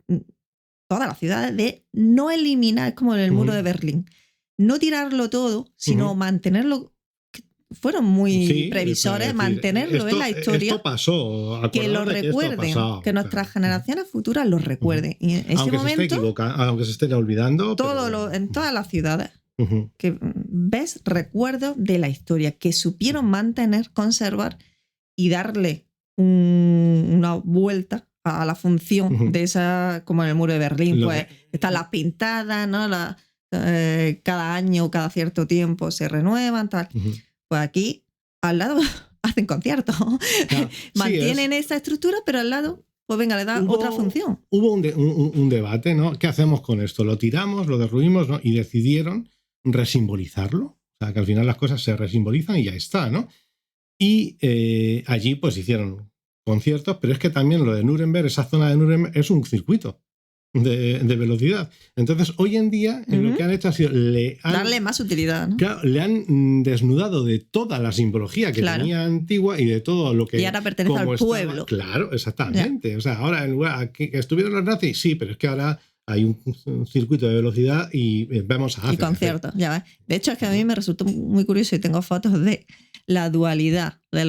todas las ciudades de no eliminar, es como en el muro de Berlín, no tirarlo todo, sino mantenerlo. Fueron muy previsores, mantenerlo en la historia. Esto pasó, que lo recuerden, que nuestras generaciones futuras lo recuerden. Y en ese momento, aunque se estén olvidando. En todas las ciudades, que ves recuerdos de la historia, que supieron mantener, conservar y darle una vuelta a la función de esa, como en el muro de Berlín, pues están las pintadas, ¿no? Cada año, cada cierto tiempo se renuevan, tal. Pues aquí, al lado, hacen conciertos. Claro. Mantienen esa estructura, pero al lado, pues venga, le dan otra función. Hubo un debate, ¿no? ¿Qué hacemos con esto? ¿Lo tiramos, lo derruimos, ¿no? Y decidieron resimbolizarlo. O sea, que al final las cosas se resimbolizan y ya está, ¿no? Y allí pues hicieron conciertos, pero es que también lo de Nuremberg, esa zona de Nuremberg es un circuito. de velocidad. Entonces, hoy en día, lo que han hecho ha sido darle más utilidad, ¿no? Claro, le han desnudado de toda la simbología que tenía antigua y de todo lo que... Y ahora pertenece al pueblo. Claro, exactamente. O sea, ahora en lugar que estuvieron los nazis, sí, pero es que ahora hay un circuito de velocidad y vamos a hacer. Y conciertos, ya ves. De hecho, es que a mí me resultó muy curioso y tengo fotos de la dualidad de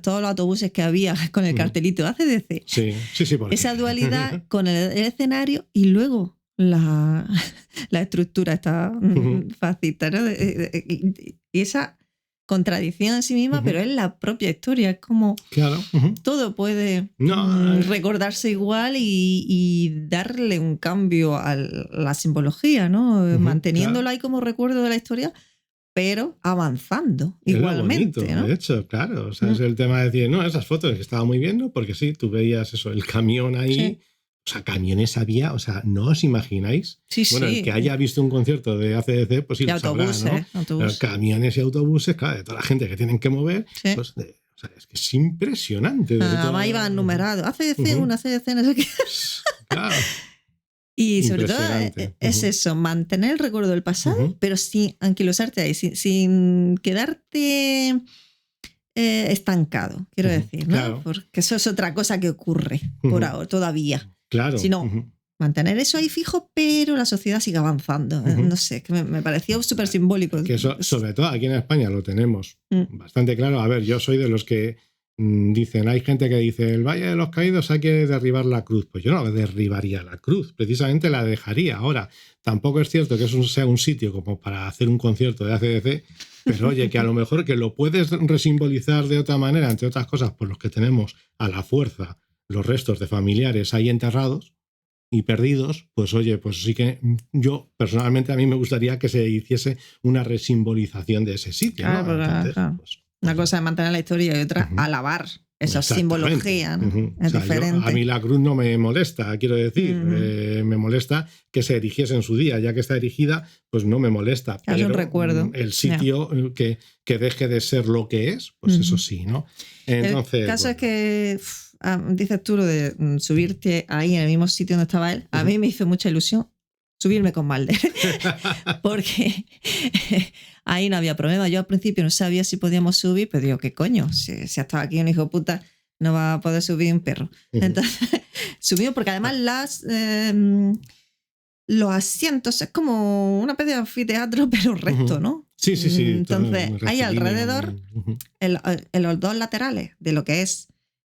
todos los autobuses que había con el cartelito ACDC. Sí. Esa dualidad con el escenario y luego la estructura está fascista, ¿no? Y esa contradicción en sí misma, pero es la propia historia. Es como todo puede recordarse igual y darle un cambio a la simbología, ¿no? Manteniéndolo ahí como recuerdo de la historia, pero avanzando igualmente. Bonito, ¿no? De hecho, claro. O sea, es el tema de decir, no, esas fotos que estaba muy bien, ¿no? Porque sí, tú veías eso, el camión ahí. Sí. O sea, camiones había, o sea, no os imagináis. Sí, bueno, el que haya visto un concierto de ACDC, pues sí, lo sabrá, ¿no? Autobuses. Camiones y autobuses, claro, de toda la gente que tienen que mover, pues o sea, es que es impresionante. Además iban numerados. ACDC 1, ACDC no sé qué. Claro. Y sobre todo es eso, mantener el recuerdo del pasado, pero sin anquilosarte ahí, sin quedarte estancado, quiero decir, ¿no? Claro. Porque eso es otra cosa que ocurre por ahora, todavía. Claro. Sino mantener eso ahí fijo, pero la sociedad sigue avanzando. No sé, que me pareció súper simbólico. Que eso, sobre todo aquí en España, lo tenemos bastante claro. A ver, yo soy de los que dicen, hay gente que dice, el Valle de los Caídos hay que derribar la cruz. Pues yo no derribaría la cruz, precisamente la dejaría. Ahora, tampoco es cierto que eso sea un sitio como para hacer un concierto de ACDC, pero oye, que a lo mejor que lo puedes resimbolizar de otra manera, entre otras cosas, por los que tenemos a la fuerza los restos de familiares ahí enterrados y perdidos, pues oye, pues sí que yo personalmente a mí me gustaría que se hiciese una resimbolización de ese sitio. Claro, ¿no? Entonces, claro. Una cosa es mantener la historia y otra alabar esa simbología, ¿no? Es diferente. A mí la cruz no me molesta, quiero decir. Me molesta que se erigiese en su día. Ya que está erigida, pues no me molesta. Pero es un recuerdo. El sitio que deje de ser lo que es, pues eso sí, ¿no? Entonces, el caso es que dices tú lo de subirte ahí en el mismo sitio donde estaba él. A mí me hizo mucha ilusión subirme con Mulder. Porque ahí no había problema. Yo al principio no sabía si podíamos subir, pero digo, ¿qué coño? Si ha estado aquí un hijo de puta, no va a poder subir un perro. Entonces, subimos porque además los asientos es como una especie de anfiteatro, pero recto, ¿no? Sí. Entonces, hay alrededor, en los dos laterales de lo que es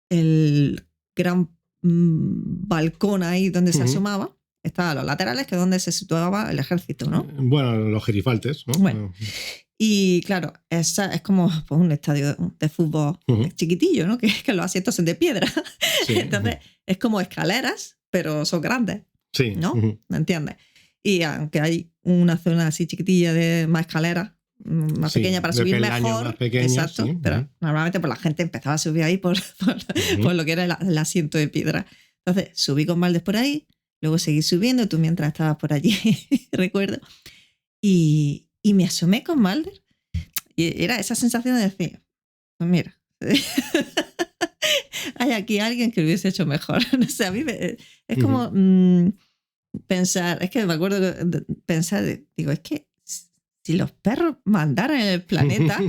el gran balcón ahí donde se asomaba, estaban los laterales, que es donde se situaba el ejército, ¿no? Bueno, los gerifaltes, ¿no? Bueno. Y claro, es como pues, un estadio de fútbol chiquitillo, ¿no? Que los asientos son de piedra. Sí. Entonces, es como escaleras, pero son grandes. Sí. ¿No? ¿Me entiendes? Y aunque hay una zona así chiquitilla de más escaleras, más pequeña para subir mejor. Más pequeño, exacto. Sí. Pero normalmente pues, la gente empezaba a subir ahí por lo que era el asiento de piedra. Entonces, subí con Valdés por ahí. Luego seguí subiendo, tú mientras estabas por allí, recuerdo. Y me asomé con Mulder. Y era esa sensación de decir, pues mira, hay aquí alguien que lo hubiese hecho mejor. No sé, a mí es como pensar, es que me acuerdo de pensar, digo, es que si los perros mandaran en el planeta,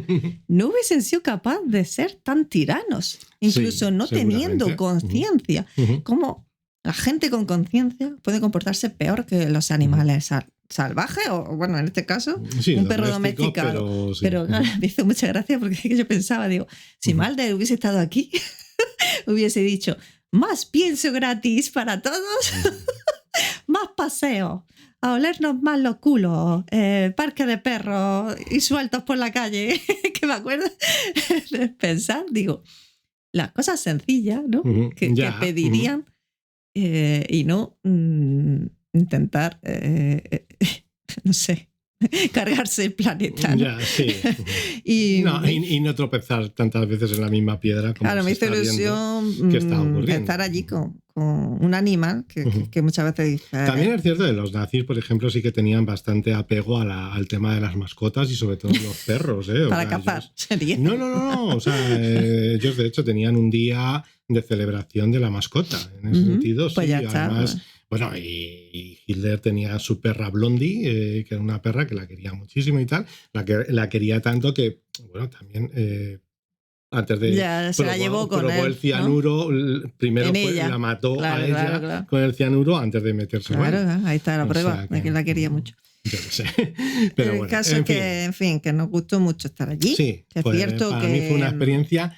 no hubiesen sido capaces de ser tan tiranos, incluso no teniendo conciencia. Como la gente con conciencia puede comportarse peor que los animales salvajes, o bueno, en este caso, un perro domesticado. Pero claro, me hizo mucha gracia porque yo pensaba, digo, si Mulder hubiese estado aquí, hubiese dicho, más pienso gratis para todos, más paseo, a olernos más los culos, parque de perros y sueltos por la calle, que me acuerdo de pensar, digo, las cosas sencillas, ¿no? Que pedirían y no intentar, no sé, cargarse el planeta, ¿no? Ya, sí. y no tropezar tantas veces en la misma piedra. Como claro, me hizo ilusión estar allí con un animal que muchas veces dice... También es cierto que los nazis, por ejemplo, sí que tenían bastante apego al tema de las mascotas y sobre todo los perros. Para cazar, sería. No. O sea, ellos de hecho tenían un día de celebración de la mascota. En ese sentido, pues sí. Ya está, además, bueno, y Hitler tenía su perra Blondie, que era una perra que la quería muchísimo y tal. La quería tanto que, bueno, también antes de... Ya se la llevó con él, el cianuro, ¿no? Primero la mató a ella con el cianuro antes de meterse con él. Claro, ahí está la prueba de que la quería mucho. Yo no sé. Pero el bueno, caso es que, en fin, que nos gustó mucho estar allí. Sí, que es cierto para que mí fue una experiencia...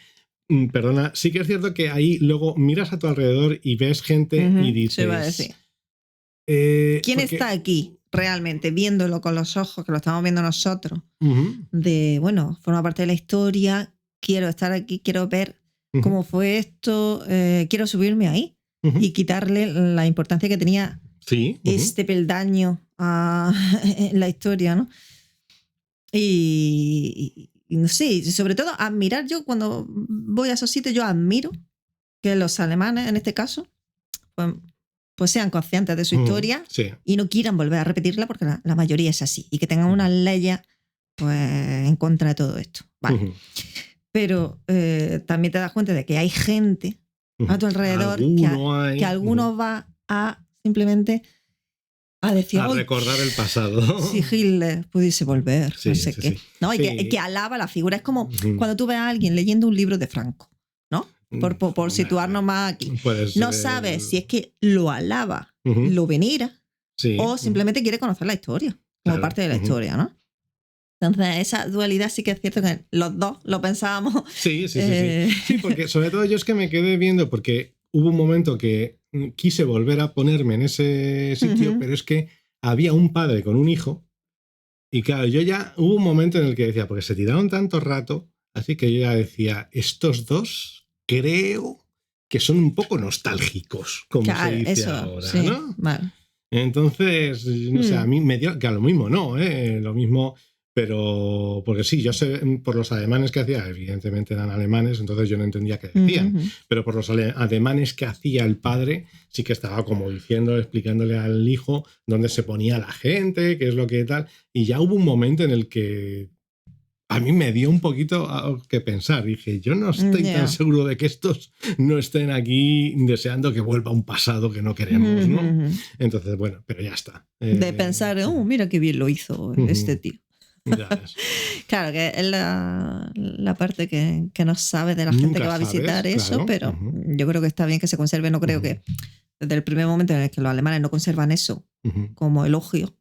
Perdona, sí que es cierto que ahí luego miras a tu alrededor y ves gente y dices... Se va a decir. ¿Quién está aquí realmente viéndolo con los ojos que lo estamos viendo nosotros? De, bueno, forma parte de la historia, quiero estar aquí, quiero ver cómo fue esto, quiero subirme ahí y quitarle la importancia que tenía este peldaño en la historia, ¿no? Y no sé, sobre todo admirar, yo cuando voy a esos sitios, yo admiro que los alemanes, en este caso, pues sean conscientes de su historia y no quieran volver a repetirla porque la mayoría es así y que tengan unas leyes pues en contra de todo esto. Vale. Pero también te das cuenta de que hay gente a tu alrededor que alguno va a simplemente a decir, a recordar el pasado. Si Hitler pudiese volver, no sé qué. Sí. ¿No? Y que alaba la figura. Es como cuando tú ves a alguien leyendo un libro de Franco, ¿no? Por situarnos más aquí. No sabes si es que lo alaba, lo venera, o simplemente quiere conocer la historia, como parte de la historia, ¿no? Entonces, esa dualidad sí que es cierto que los dos lo pensábamos. Sí, porque sobre todo yo es que me quedé viendo, porque hubo un momento que quise volver a ponerme en ese sitio, pero es que había un padre con un hijo, y claro, yo ya hubo un momento en el que decía, porque se tiraron tanto rato, así que yo ya decía, estos dos creo que son un poco nostálgicos, como se dice ahora, ¿no? Vale. Entonces, no sé, a mí me dio, que a lo mismo no, lo mismo... Pero, porque sí, yo sé por los ademanes que hacía, evidentemente eran alemanes, entonces yo no entendía qué decían, pero por los ademanes que hacía el padre, sí que estaba como diciendo, explicándole al hijo dónde se ponía la gente, qué es lo que tal, y ya hubo un momento en el que a mí me dio un poquito que pensar. Dije, yo no estoy tan seguro de que estos no estén aquí deseando que vuelva un pasado que no queremos, ¿no? Entonces, bueno, pero ya está. De pensar, mira qué bien lo hizo este tío. Claro, que es la parte que no sabe de la gente que va a visitar eso, pero yo creo que está bien que se conserve. No creo que desde el primer momento en el que los alemanes no conservan eso como elogio,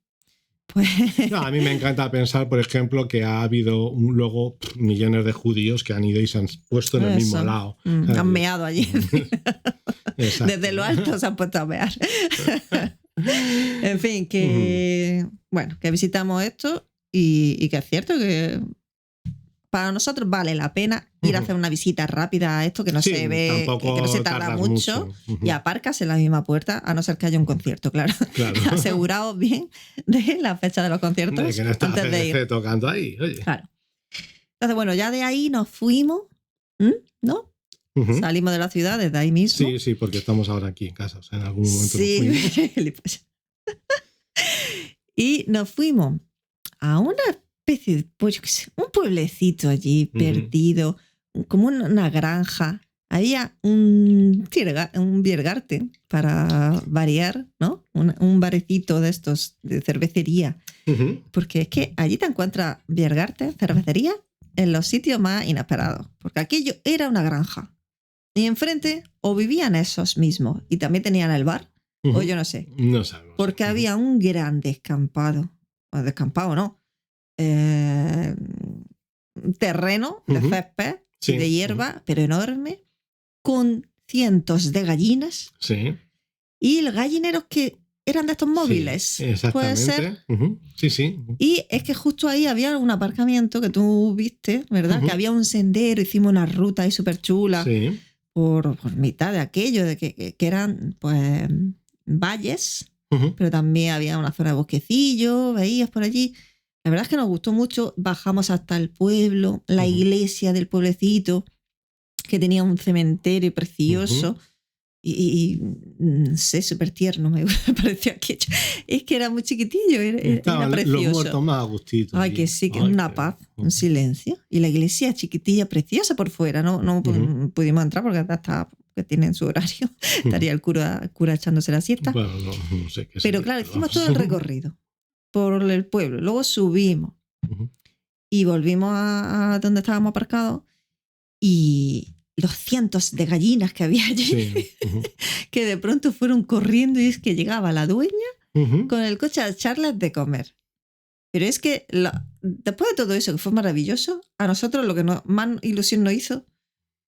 pues... No, a mí me encanta pensar, por ejemplo, que ha habido luego millones de judíos que han ido y se han puesto en el mismo lado. Han meado allí. Desde lo alto se han puesto a mear. En fin, que bueno, que visitamos esto. Y que es cierto que para nosotros vale la pena ir a hacer una visita rápida a esto, que no se ve, que no se tarda mucho. Y aparcas en la misma puerta, a no ser que haya un concierto, claro. Aseguraos bien de la fecha de los conciertos que no está antes de ir. Tocando ahí, oye. Claro. Entonces, bueno, ya de ahí nos fuimos, ¿no? Salimos de la ciudad desde ahí mismo. Sí, porque estamos ahora aquí en casa. O sea, en algún momento nos fuimos. Y nos fuimos a una especie de, pues, un pueblecito allí perdido, como una granja. Había un Biergarten para variar, ¿no? Un barecito de estos de cervecería. Porque es que allí te encuentras Biergarten, cervecería, en los sitios más inesperados. Porque aquello era una granja. Y enfrente o vivían esos mismos y también tenían el bar, o yo no sé. No sabemos. Porque había un gran descampado. O descampado, ¿no? Terreno de césped y de hierba, pero enorme, con cientos de gallinas. Y los gallineros que eran de estos móviles. Puede ser. Sí. Y es que justo ahí había un aparcamiento que tú viste, ¿verdad? Que había un sendero, hicimos una ruta ahí súper chula por mitad de aquello, de que eran pues valles, pero también había una zona de bosquecillo, veías por allí. La verdad es que nos gustó mucho. Bajamos hasta el pueblo, la iglesia del pueblecito, que tenía un cementerio precioso. Y no sé, súper tierno me pareció aquello. Es que era muy chiquitillo, era precioso. Los muertos más a gustito. Ay, que sí, que una paz, un silencio. Y la iglesia chiquitilla, preciosa por fuera. No pudimos entrar porque estaba que tienen su horario. Estaría el cura echándose la siesta. Bueno, no sé qué. Pero claro, hicimos todo el recorrido por el pueblo. Luego subimos y volvimos a donde estábamos aparcados y los cientos de gallinas que había allí, que de pronto fueron corriendo y es que llegaba la dueña con el coche a echarles de comer. Pero es que después de todo eso, que fue maravilloso, a nosotros lo que más ilusión nos hizo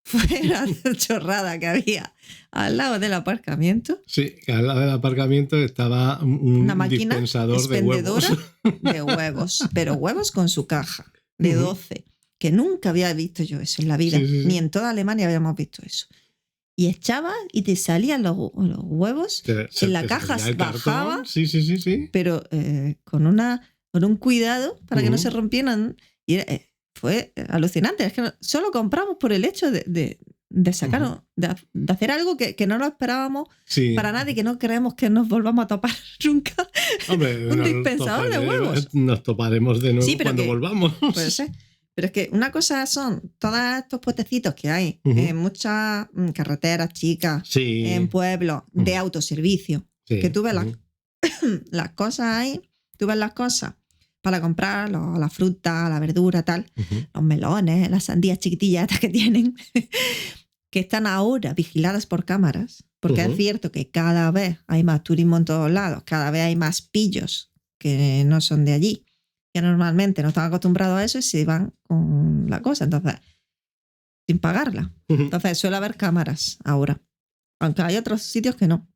fue la chorrada que había al lado del aparcamiento. Sí, al lado del aparcamiento estaba una máquina dispensador de huevos. Pero huevos con su caja de 12, que nunca había visto yo eso en la vida, ni en toda Alemania habíamos visto eso. Y echaba y te salían los huevos, en la caja bajaba, pero con un cuidado para que no se rompieran. Y fue alucinante. Es que solo compramos por el hecho de sacar, de hacer algo que no lo esperábamos para nada y que no creemos que nos volvamos a topar nunca. Hombre, un dispensador de huevos. Nos toparemos de nuevo cuando volvamos. Puede ser. Pero es que una cosa son todos estos puestecitos que hay en muchas carreteras chicas, en pueblos, de autoservicio, que tú ves las cosas ahí, tú ves las cosas para comprar la fruta, la verdura, tal, los melones, las sandías chiquitillas estas que tienen, que están ahora vigiladas por cámaras, porque es cierto que cada vez hay más turismo en todos lados, cada vez hay más pillos que no son de allí, que normalmente no están acostumbrados a eso y se van con la cosa, entonces, sin pagarla. Entonces suele haber cámaras ahora, aunque hay otros sitios que no.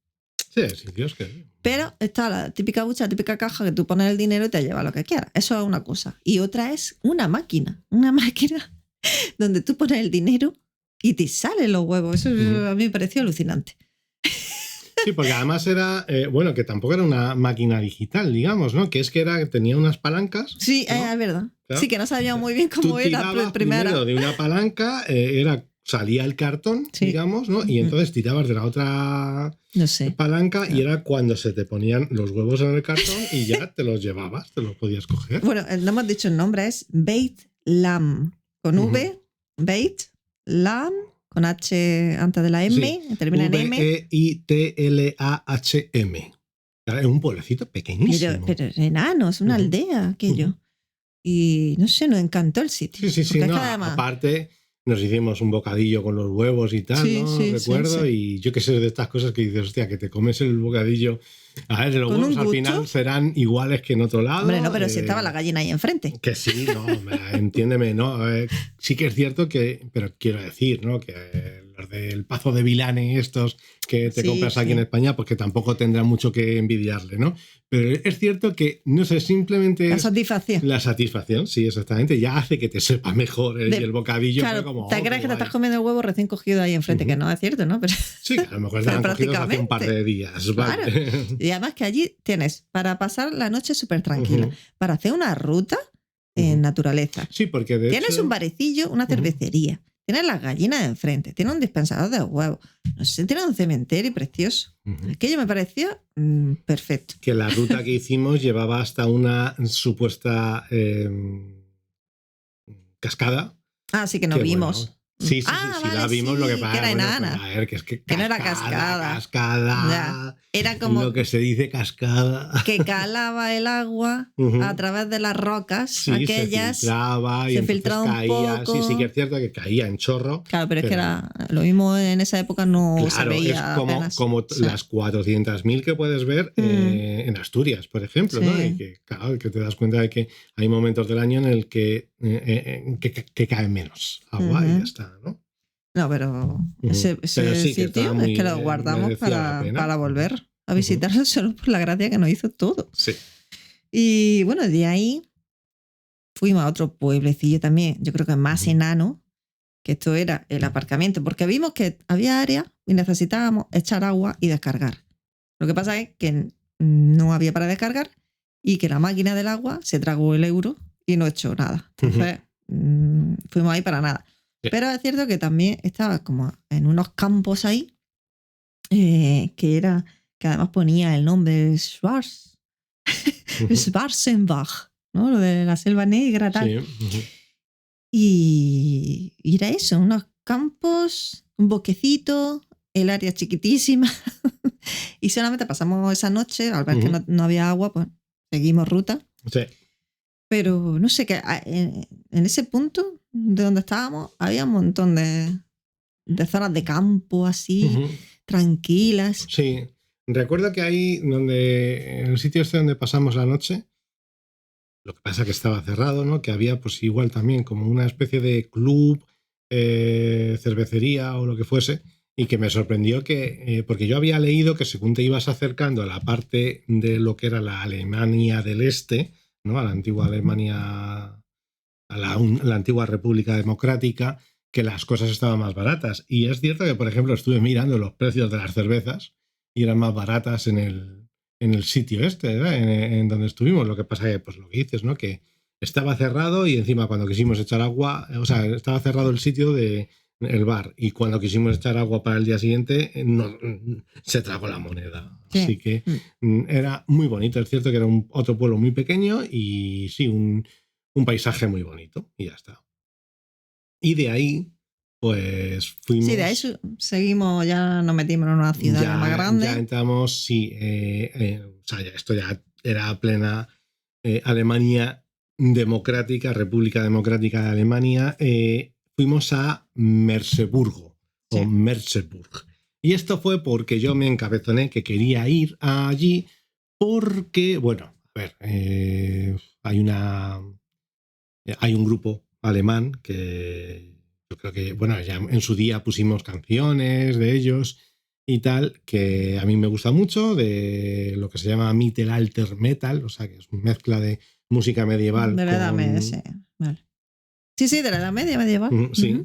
Sí, hay sitios que... Pero está la típica bucha, la típica caja que tú pones el dinero y te lleva lo que quieras. Eso es una cosa. Y otra es una máquina donde tú pones el dinero y te salen los huevos. Eso a mí me pareció alucinante. Sí, porque además era, que tampoco era una máquina digital, digamos, ¿no? Que tenía unas palancas. Sí, ¿no? Es verdad. Claro. Sí, que no sabíamos muy bien cómo era la primera. De una palanca, salía el cartón, digamos, ¿no? Y entonces tirabas de la otra palanca y era cuando se te ponían los huevos en el cartón y ya te los llevabas, te los podías coger. Bueno, no hemos dicho el nombre, es Beit Lam, con V, Beit Lam, con H antes de la M, termina en M. V-E-I-T-L-A-H-M. Es un pueblecito pequeñísimo. Pero enano, es una aldea aquello. Y no sé, nos encantó el sitio. Sí, no, aparte nos hicimos un bocadillo con los huevos y tal, ¿no? Recuerdo, y yo qué sé de estas cosas que dices, hostia, que te comes el bocadillo. A ver, los huevos al final serán iguales que en otro lado. Hombre, no, pero si estaba la gallina ahí enfrente. Que sí, no, entiéndeme, ¿no? Sí que es cierto pero quiero decir, ¿no? Que los del Pazo de Vilane estos que te compras aquí en España, pues que tampoco tendrán mucho que envidiarle, ¿no? Pero es cierto que, no sé, simplemente... La satisfacción. La satisfacción, sí, exactamente. Ya hace que te sepa mejor el bocadillo. Claro, como, te crees que te estás comiendo el huevo recién cogido ahí enfrente, que no es cierto, ¿no? Pero, sí, que a lo mejor te han cogido hace un par de días. Claro. Vale. Y además que allí tienes para pasar la noche súper tranquila, para hacer una ruta en naturaleza. Sí, porque tienes un barecillo, una cervecería. Tienes las gallinas enfrente, tienes un dispensador de huevos, no sé, tienes un cementerio precioso. Aquello me pareció perfecto. Que la ruta que hicimos llevaba hasta una supuesta cascada. Ah, sí que nos vimos. Bueno, sí, vale, la vimos, lo que pasa. Que era enana. A ver, que es que no era cascada. Cascada. Era como lo que se dice cascada. Que calaba el agua a través de las rocas aquellas. Se filtraba un poco. Sí que es cierto que caía en chorro. Claro, pero es que era lo mismo en esa época no se veía. Es como las 400.000 que puedes ver en Asturias, por ejemplo, ¿no? Y que, claro, que te das cuenta de que hay momentos del año en el que cae menos agua y ya está, ¿no? No, pero ese sitio es que lo guardamos para volver a visitarlo solo por la gracia que nos hizo todo. Sí. Y bueno, de ahí fuimos a otro pueblecillo también, yo creo que más enano, que esto era el aparcamiento, porque vimos que había área y necesitábamos echar agua y descargar. Lo que pasa es que no había para descargar y que la máquina del agua se tragó el euro y no echó nada. Entonces fuimos ahí para nada. Pero es cierto que también estaba como en unos campos ahí, que además ponía el nombre Schwarzenbach, ¿no? Lo de la selva negra, tal. Sí. Y era eso, unos campos, un bosquecito, el área chiquitísima y solamente pasamos esa noche, al ver que no había agua, pues seguimos ruta. Sí. Pero no sé, que en ese punto de donde estábamos había un montón de zonas de campo así, tranquilas. Sí, recuerdo que ahí en el sitio este donde pasamos la noche, lo que pasa que estaba cerrado, ¿no? Que había pues igual también como una especie de club, cervecería o lo que fuese, y que me sorprendió que, porque yo había leído que según te ibas acercando a la parte de lo que era la Alemania del Este, ¿no? A la antigua Alemania, a la antigua República Democrática, que las cosas estaban más baratas. Y es cierto que, por ejemplo, estuve mirando los precios de las cervezas y eran más baratas en el sitio este, ¿verdad? En donde estuvimos. Lo que pasa que, pues lo que dices, ¿no? Que estaba cerrado y encima cuando quisimos echar agua, o sea, estaba cerrado el sitio el bar, y cuando quisimos echar agua para el día siguiente, no, se tragó la moneda. Sí. Así que era muy bonito. Es cierto que era otro pueblo muy pequeño y sí, un paisaje muy bonito y ya está. Y de ahí, pues fuimos... Sí, de ahí seguimos, ya nos metimos en una ciudad más grande. Ya entramos, sí, o sea, esto ya era plena Alemania democrática, República Democrática de Alemania. Fuimos a Merseburgo, o Merseburg. Y esto fue porque yo me encabezoné que quería ir allí porque, bueno, a ver, hay un grupo alemán que yo creo que, bueno, ya en su día pusimos canciones de ellos y tal, que a mí me gusta mucho, de lo que se llama Mittelalter Metal, o sea, que es una mezcla de música medieval. De la Edad Media, sí. Vale. Sí, de la Edad Media medieval. Sí.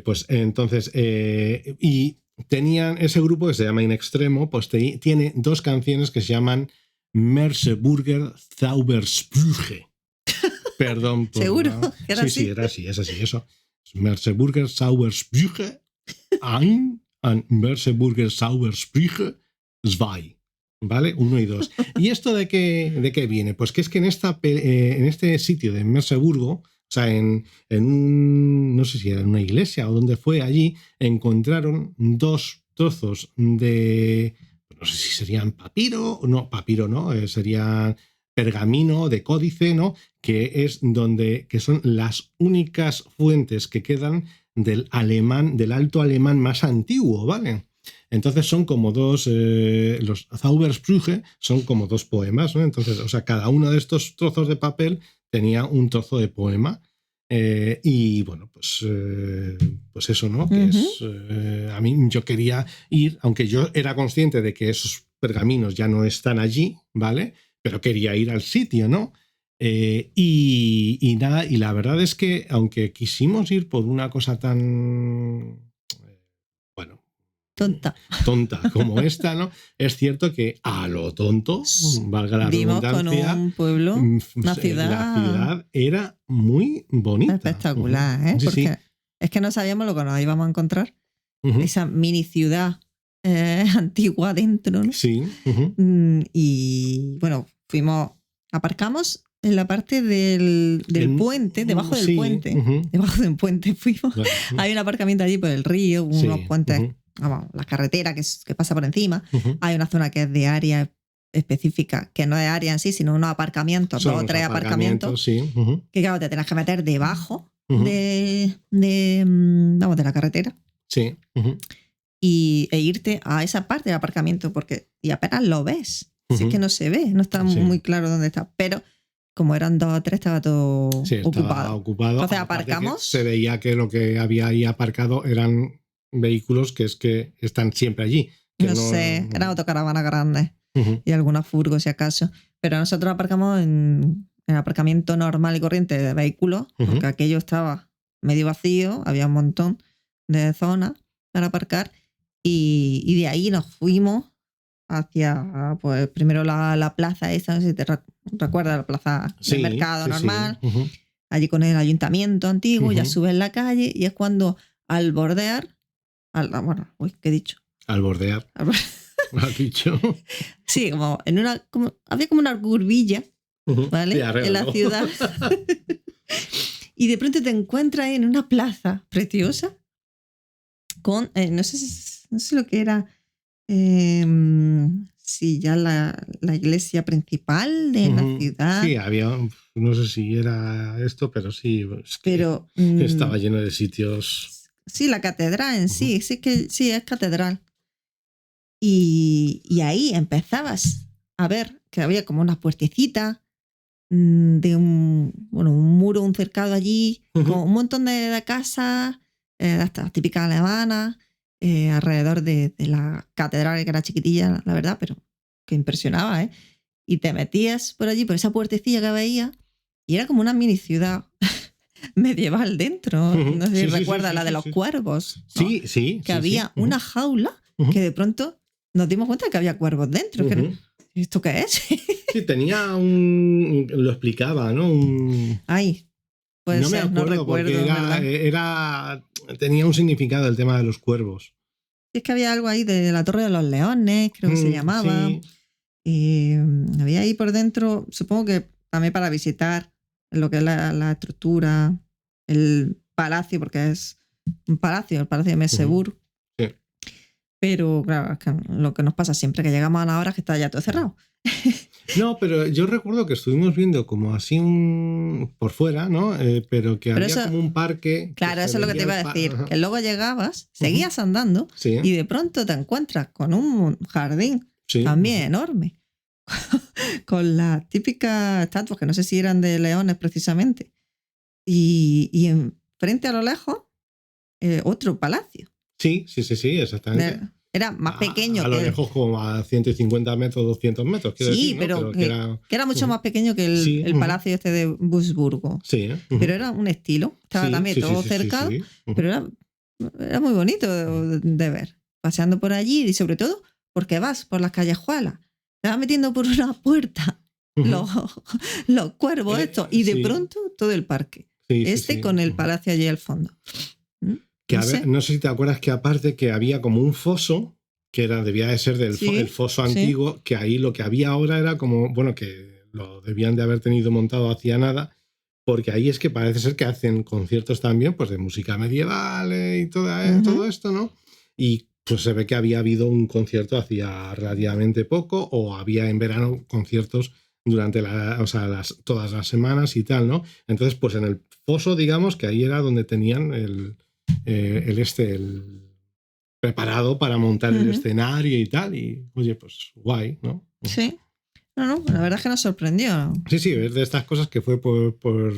Pues entonces, y tenían ese grupo que se llama In Extremo, pues tiene dos canciones que se llaman Merseburger Zaubersprüche. Perdón. ¿Seguro? ¿Era así? Sí, era así, es así, eso. Merseburger Zaubersprüche 1 und Merseburger Zaubersprüche 2. ¿Vale? 1 y 2. ¿Y esto de qué viene? Pues que es que en este sitio de Merseburgo, o sea, en no sé si era en una iglesia o donde fue allí, encontraron 2 trozos de, no sé si serían papiro no, serían pergamino de códice, ¿no? Que son las únicas fuentes que quedan del alto alemán más antiguo, ¿vale? Entonces son como los Zaubersprüche son como 2 poemas, ¿no? Entonces, o sea, cada uno de estos trozos de papel tenía un trozo de poema. Y bueno, pues eso, ¿no? Que a mí yo quería ir, aunque yo era consciente de que esos pergaminos ya no están allí, ¿vale? Pero quería ir al sitio, ¿no? Y nada, y la verdad es que aunque quisimos ir por una cosa tan... tonta como esta, ¿no? Es cierto que a lo tonto, valga la redundancia, con un pueblo, una ciudad. La ciudad era muy bonita. Espectacular, ¿eh? Porque es que no sabíamos lo que nos íbamos a encontrar. Esa mini ciudad antigua dentro, ¿no? Sí. Y bueno, aparcamos en la parte del puente, debajo del puente. Debajo del puente fuimos. Bueno, hay un aparcamiento allí por el río, unos puentes. La carretera que pasa por encima. Hay una zona que es de área específica, que no es área en sí, sino unos aparcamientos, 2 o 3 aparcamientos, que claro, te tienes que meter debajo de la carretera. Sí. E irte a esa parte del aparcamiento, y apenas lo ves. Si es que no se ve, no está muy claro dónde está. Pero como eran 2 o 3, estaba todo ocupado. Entonces aparcamos. Se veía que lo que había ahí aparcado eran vehículos que están siempre allí. No sé, eran autocaravanas grandes y algunos furgos si acaso. Pero nosotros aparcamos en el aparcamiento normal y corriente de vehículos, porque aquello estaba medio vacío, había un montón de zonas para aparcar, y de ahí nos fuimos hacia, pues primero la plaza esa, no sé si te recuerdas, la plaza del mercado normal, allí con el ayuntamiento antiguo, ya subes la calle y es cuando al bordear, ¿qué he dicho? Al bordear. ¿Lo has dicho? Sí, había como una curvilla, ¿vale? Sí, en la ciudad. Y de pronto te encuentras en una plaza preciosa, con, no sé lo que era, si ya la iglesia principal de la ciudad. Sí, había, no sé si era esto, pero sí, pero estaba lleno de sitios. Sí, la catedral en sí, sí, es catedral. Y ahí empezabas a ver que había como una puertecita de un muro, un cercado allí, con un montón de casas, estas típicas alemanas, alrededor de la catedral, que era chiquitilla, la verdad, pero que impresionaba, ¿eh? Y te metías por allí, por esa puertecilla que veías, y era como una mini ciudad medieval dentro. No sé si recuerdas la de los cuervos, ¿no? Sí. Que había una jaula que de pronto nos dimos cuenta de que había cuervos dentro. ¿Esto qué es? Sí, tenía lo explicaba, ¿no? Ay, pues no me acuerdo porque tenía un significado el tema de los cuervos. Es que había algo ahí de la Torre de los Leones, creo que se llamaba. Sí. Y había ahí por dentro, supongo que también para visitar lo que es la estructura, el palacio, porque es un palacio, el Palacio de Merseburg. Sí. Pero claro, es que lo que nos pasa siempre que llegamos a la hora es que está ya todo cerrado. No, pero yo recuerdo que estuvimos viendo como así por fuera, ¿no? Pero que había eso, como un parque. Claro, eso es lo que te iba a decir. Que luego llegabas, seguías andando y de pronto te encuentras con un jardín también enorme. Con las típicas estatuas, que no sé si eran de leones precisamente. Y enfrente a lo lejos, otro palacio. Sí, exactamente. Era más pequeño. A lo lejos como a 150 metros, 200 metros. Sí, decir, ¿no? pero que era mucho más pequeño que el palacio este de Wurzburgo. Sí. Pero era un estilo. Estaba también todo cercado, pero era muy bonito de ver. Paseando por allí y sobre todo porque vas por las callejuelas. Te vas metiendo por una puerta los cuervos estos y de pronto todo el parque. Con el palacio allí al fondo. Que no sé si te acuerdas que aparte que había como un foso, que debía de ser el foso antiguo, que ahí lo que había ahora era como, bueno, que lo debían de haber tenido montado hacía nada, porque ahí es que parece ser que hacen conciertos también pues de música medieval y todo esto, ¿no? Y pues se ve que había habido un concierto hacía relativamente poco, o había en verano conciertos durante todas las semanas y tal, ¿no? Entonces, pues en el foso, digamos, que ahí era donde tenían el preparado para montar el escenario y tal, y oye, pues guay, ¿no? Sí. No, la verdad es que nos sorprendió. Sí, es de estas cosas que fue por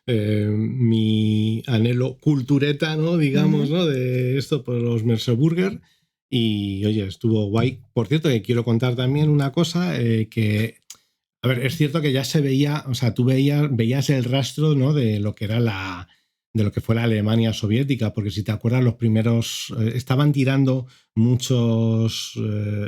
mi anhelo cultureta, ¿no? Digamos, ¿no? De esto por los Merseburger. Y oye, estuvo guay. Por cierto, que quiero contar también una cosa que, a ver, es cierto que ya se veía, o sea, tú veías el rastro, ¿no? De lo que era de lo que fue la Alemania soviética, porque si te acuerdas, los primeros estaban tirando muchos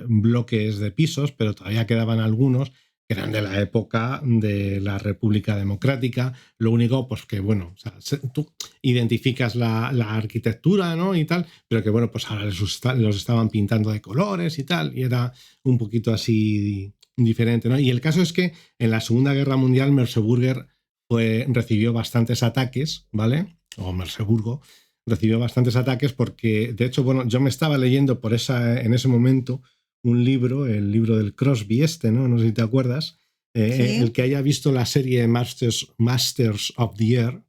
bloques de pisos, pero todavía quedaban algunos que eran de la época de la República Democrática. Lo único, pues que bueno, o sea, tú identificas la arquitectura, ¿no? Y tal, pero que bueno, pues ahora los estaban pintando de colores y tal, y era un poquito así diferente, ¿no? Y el caso es que en la Segunda Guerra Mundial Merseburger recibió bastantes ataques, ¿vale? O Merseburgo recibió bastantes ataques porque, de hecho, bueno, yo me estaba leyendo en ese momento un libro, el libro del Crosby ¿no? No sé si te acuerdas. El que haya visto la serie Masters of the Air,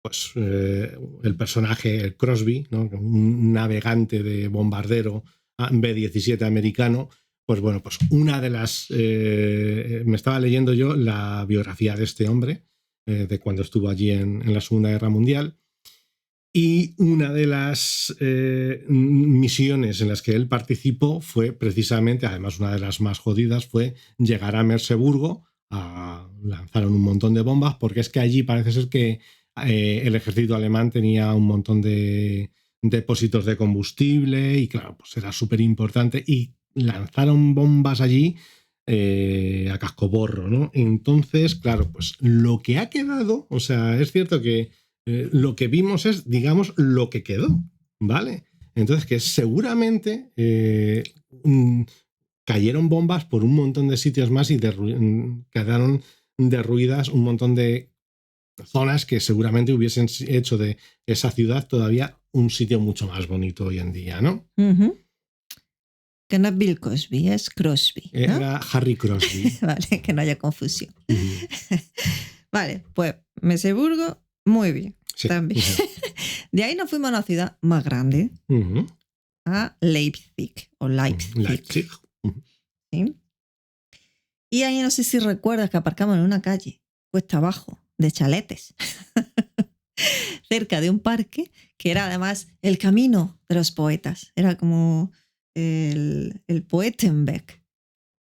pues el personaje, el Crosby, ¿no? Un navegante de bombardero B-17 americano, pues bueno, pues una de las... me estaba leyendo yo la biografía de este hombre, de cuando estuvo allí en la Segunda Guerra Mundial, y una de las misiones en las que él participó fue precisamente, además una de las más jodidas, fue llegar a Merseburgo, lanzaron un montón de bombas, porque es que allí parece ser que el ejército alemán tenía un montón de depósitos de combustible y claro, pues era súper importante y lanzaron bombas allí a cascoporro, ¿no? Entonces, claro, pues lo que ha quedado, o sea, es cierto que lo que vimos es, digamos, lo que quedó, ¿vale? Entonces, que seguramente cayeron bombas por un montón de sitios más y quedaron derruidas un montón de zonas que seguramente hubiesen hecho de esa ciudad todavía un sitio mucho más bonito hoy en día, ¿no? Que no es Bill Cosby, es Crosby, ¿no? Era Harry Crosby. Vale, que no haya confusión. Vale, pues Merseburgo, muy bien. Sí. También. De ahí nos fuimos a una ciudad más grande, a Leipzig. Leipzig. ¿Sí? Y ahí no sé si recuerdas que aparcamos en una calle, cuesta abajo, de chaletes, cerca de un parque que era además el camino de los poetas. Era como el Poetenweg.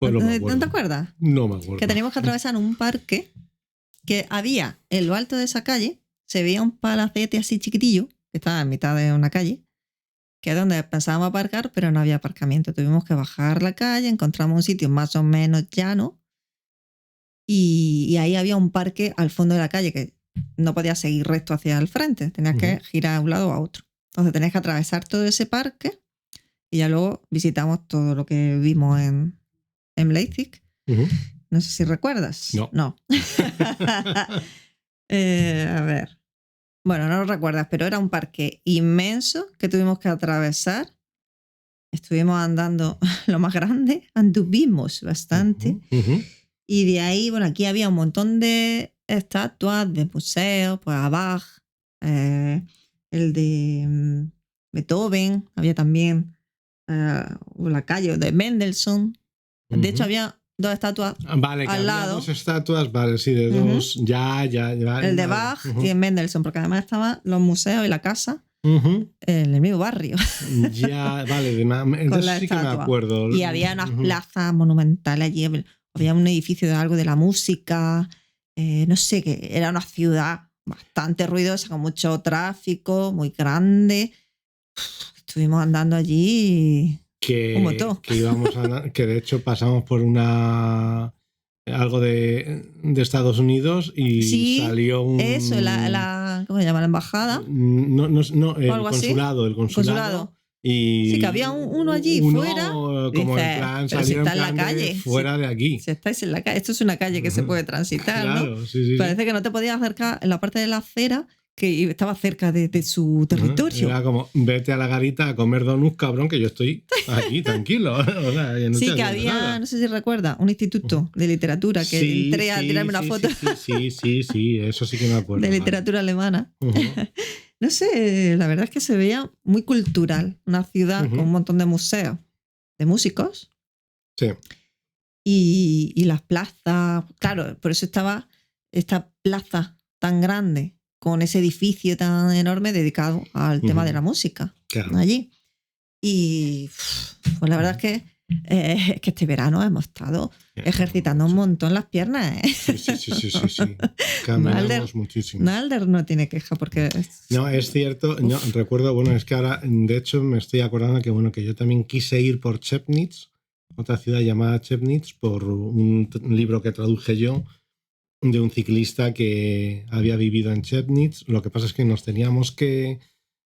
Pues ¿No te acuerdas? No me acuerdo. Que teníamos que atravesar un parque que había en lo alto de esa calle, se veía un palacete así chiquitillo, que estaba en mitad de una calle, que es donde pensábamos aparcar, pero no había aparcamiento. Tuvimos que bajar la calle, encontramos un sitio más o menos llano y ahí había un parque al fondo de la calle que no podías seguir recto hacia el frente, tenías que girar a un lado o a otro. Entonces tenías que atravesar todo ese parque y ya luego visitamos todo lo que vimos en Leipzig. No sé si recuerdas. No. A ver. Bueno, no lo recuerdas, pero era un parque inmenso que tuvimos que atravesar. Estuvimos andando lo más grande, anduvimos bastante. Y de ahí, bueno, aquí había un montón de estatuas de museos, pues a Bach, el de Beethoven, había también la calle de Mendelssohn. De hecho, había 2 estatuas al lado. 2 estatuas, vale, sí, de 2. Ya. El de Bach y el Mendelssohn, porque además estaban los museos y la casa en el mismo barrio. Ya, vale, de eso sí que me acuerdo. Y había unas plazas monumentales allí. Había un edificio de algo de la música. No sé, que era una ciudad bastante ruidosa, con mucho tráfico, muy grande. Estuvimos andando allí. Que íbamos a andar, que de hecho pasamos por algo de Estados Unidos y salió un... Eso, ¿cómo se llama? La embajada. No, el consulado. El consulado. Y sí, que había uno allí fuera. Como dice, en plan, pero si está en la calle. Fuera de aquí. Si estáis en la calle. Esto es una calle que se puede transitar, claro, ¿no? Sí. Parece que no te podías acercar en la parte de la acera que estaba cerca de su territorio. Era como, vete a la garita a comer donuts, cabrón, que yo estoy aquí, tranquilo. O sea, no sí, que había, nada. No sé si recuerdas, un instituto de literatura que entré a tirarme una foto. Sí, eso sí que me acuerdo. De literatura alemana. No sé, la verdad es que se veía muy cultural, una ciudad con un montón de museos, de músicos. Sí. Y las plazas, claro, por eso estaba esta plaza tan grande, con ese edificio tan enorme dedicado al tema de la música. Claro. Allí. Y pues la verdad es que este verano hemos estado ejercitando un montón las piernas. Sí. Caminamos muchísimo. Nalder no tiene queja porque... No, es cierto. No, recuerdo, bueno, es que ahora, de hecho, me estoy acordando que yo también quise ir por Chemnitz, otra ciudad llamada Chemnitz, por un libro que traduje yo, de un ciclista que había vivido en Chemnitz. Lo que pasa es que nos teníamos que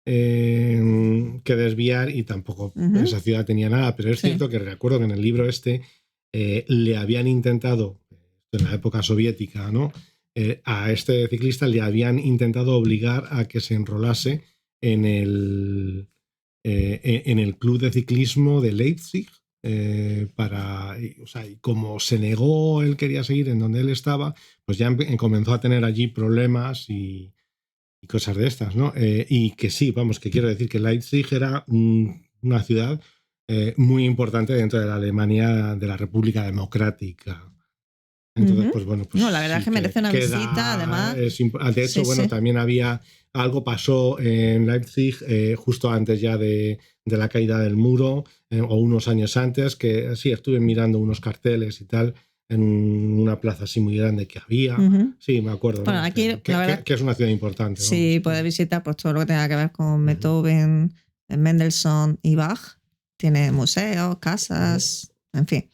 desviar y tampoco esa ciudad tenía nada, pero es cierto que recuerdo que en el libro le habían intentado, en la época soviética, ¿no? A este ciclista le habían intentado obligar a que se enrolase en el club de ciclismo de Leipzig. Y como se negó, él quería seguir en donde él estaba, pues ya comenzó a tener allí problemas y cosas de estas, ¿no? Y que sí, vamos, que quiero decir que Leipzig era una ciudad muy importante dentro de la Alemania de la República Democrática. Entonces, pues bueno, pues no, la verdad es que merece una visita, además. De hecho, también algo pasó en Leipzig justo antes ya de la caída del muro, o unos años antes, que sí, estuve mirando unos carteles y tal, en una plaza así muy grande que había. Sí, me acuerdo. Bueno, ¿no? aquí, que es una ciudad importante. Sí, puedes visitar pues, todo lo que tenga que ver con Beethoven, Mendelssohn y Bach. Tiene museos, casas, en fin.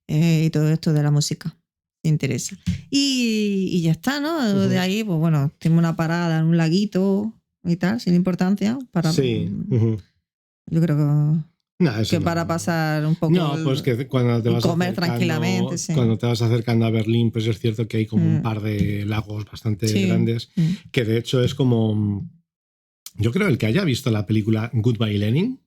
Y todo esto de la música. Te interesa. Y ya está, ¿no? De ahí, pues bueno, tengo una parada en un laguito y tal, sin importancia. Sí. Yo creo que para pasar un poco. No, pues que cuando te vas comer tranquilamente. Sí. Cuando te vas acercando a Berlín, pues es cierto que hay como un par de lagos bastante grandes, que de hecho es como yo creo el que haya visto la película Goodbye Lenin,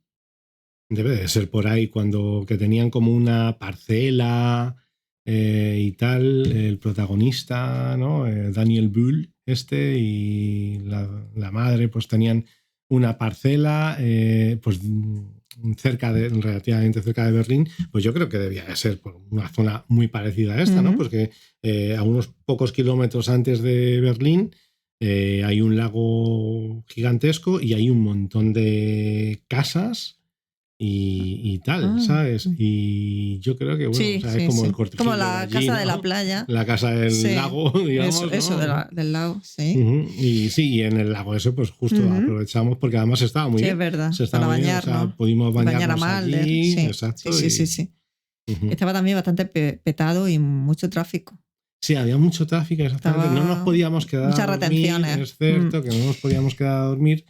debe de ser por ahí, cuando que tenían como una parcela y tal, el protagonista, ¿no? Daniel Brühl y la madre pues tenían una parcela pues relativamente cerca de Berlín. Pues yo creo que debía de ser por una zona muy parecida a esta, ¿no? Pues que a unos pocos kilómetros antes de Berlín hay un lago gigantesco y hay un montón de casas y tal, ¿sabes? Y yo creo que, bueno, sí, o sea, es como el cortijo. Como la allí, casa ¿no? de la playa. La casa del lago, digamos. Eso ¿no? del lago, sí. Y sí, y en el lago ese, pues justo aprovechamos porque además estaba muy bien. Sí, es verdad. Se estaba para bien, bañarnos. o sea, pudimos bañarnos bañar a Mulder, allí. sí. Exacto. Sí. Estaba también bastante petado y mucho tráfico. Sí, había mucho tráfico, exactamente. No nos podíamos quedar muchas a dormir. retenciones. Es cierto que no nos podíamos quedar a dormir.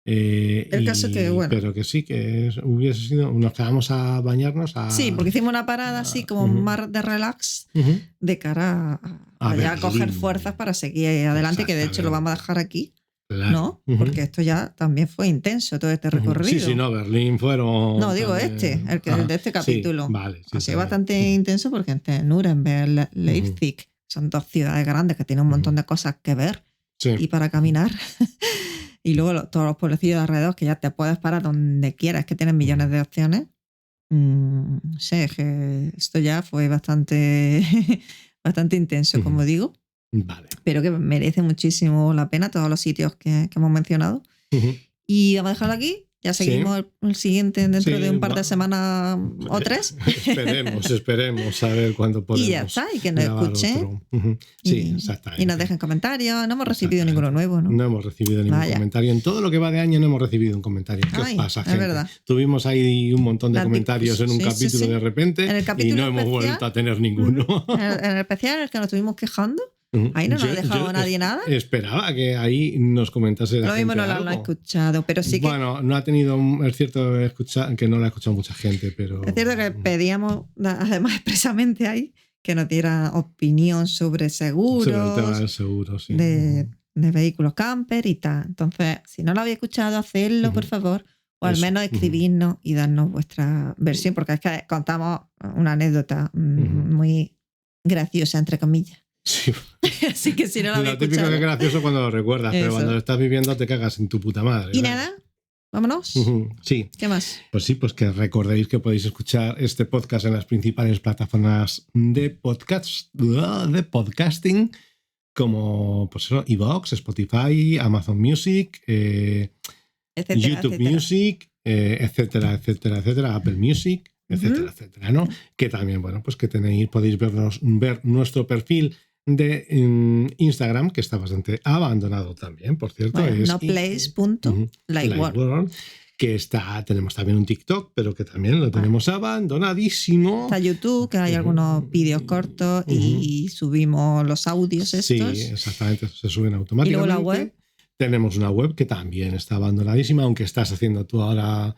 El caso es que, bueno. Pero que sí, que hubiese sido. Nos quedamos a bañarnos. Sí, porque hicimos una parada así como más de relax de cara a ya coger fuerzas para seguir adelante, que de hecho lo vamos a dejar aquí. Claro. ¿No? Porque esto ya también fue intenso, todo este recorrido. Sí, no, Berlín fueron. No, digo el de este capítulo. Sí, vale. Sí, ha sido bastante intenso porque entre Nuremberg, Leipzig, son dos ciudades grandes que tienen un montón de cosas que ver y para caminar. Y luego todos los pueblecillos de alrededor que ya te puedes parar donde quieras, que tienen millones de opciones. Sé que esto ya fue bastante intenso, como digo. Vale. Pero que merece muchísimo la pena todos los sitios que hemos mencionado. Y vamos a dejarlo aquí. Ya seguimos el siguiente dentro de un par de semanas o 3. Esperemos a ver cuándo podemos. Y ya está, y que nos escuchen. Sí, exactamente. Y nos dejen comentarios. No hemos recibido ninguno nuevo, ¿no? No hemos recibido ningún comentario. En todo lo que va de año no hemos recibido un comentario. ¿Qué os pasa, gente? Es verdad. Tuvimos ahí un montón de comentarios en un capítulo de repente y no hemos vuelto a tener ninguno. En el especial en el que nos estuvimos quejando. Ahí no nos ha dejado nadie nada. Esperaba que ahí nos comentase la gente. Lo mismo no lo ha escuchado, pero sí que. Bueno, no ha tenido. Es cierto que no lo ha escuchado mucha gente, pero. Es cierto que pedíamos, además, expresamente ahí, que nos diera opinión sobre seguros. Sobre el tema del seguro, sí. De vehículos camper y tal. Entonces, si no lo habéis escuchado, hacedlo, por favor. O al menos escribirnos y darnos vuestra versión, porque es que contamos una anécdota muy graciosa, entre comillas. Sí. Así que si no lo habéis escuchado. Lo típico que es gracioso cuando lo recuerdas, pero cuando lo estás viviendo te cagas en tu puta madre. Y nada, vámonos. Sí. ¿Qué más? Pues sí, pues que recordéis que podéis escuchar este podcast en las principales plataformas de podcasting, como pues eso, iVoox, Spotify, Amazon Music, YouTube Music, etcétera, Apple Music, etcétera, ¿no? Que también, bueno, pues que podéis ver nuestro perfil de Instagram, que está bastante abandonado también, por cierto. Bueno, es noplace.likeworld. Que tenemos también un TikTok, pero que también lo tenemos abandonadísimo. Está YouTube, que hay algunos vídeos cortos y subimos los audios estos. Sí, exactamente, se suben automáticamente. Y luego la web. Tenemos una web que también está abandonadísima, aunque estás haciendo tú ahora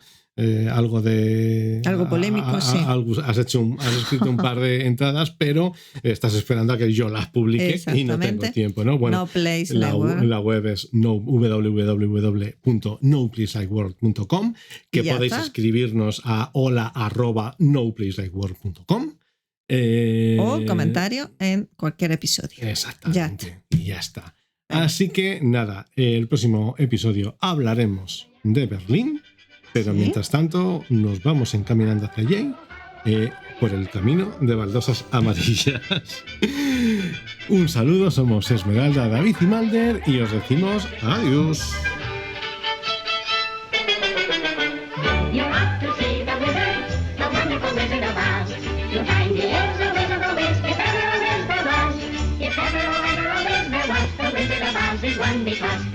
algo polémico, sí. Has escrito un par de entradas, and estás esperando a que yo las publique y no tengo tiempo, ¿no? Bueno, la web es www.noplacelikeworld.com, que podéis escribirnos a hola@noplacelikeworld.com. O comentario en cualquier episodio. Exactamente. Y ya está. Así que nada, el próximo episodio hablaremos de Berlín, pero mientras tanto nos vamos encaminando hacia allí por el camino de baldosas amarillas. Un saludo, somos Esmeralda, David y Mulder y os decimos adiós. Because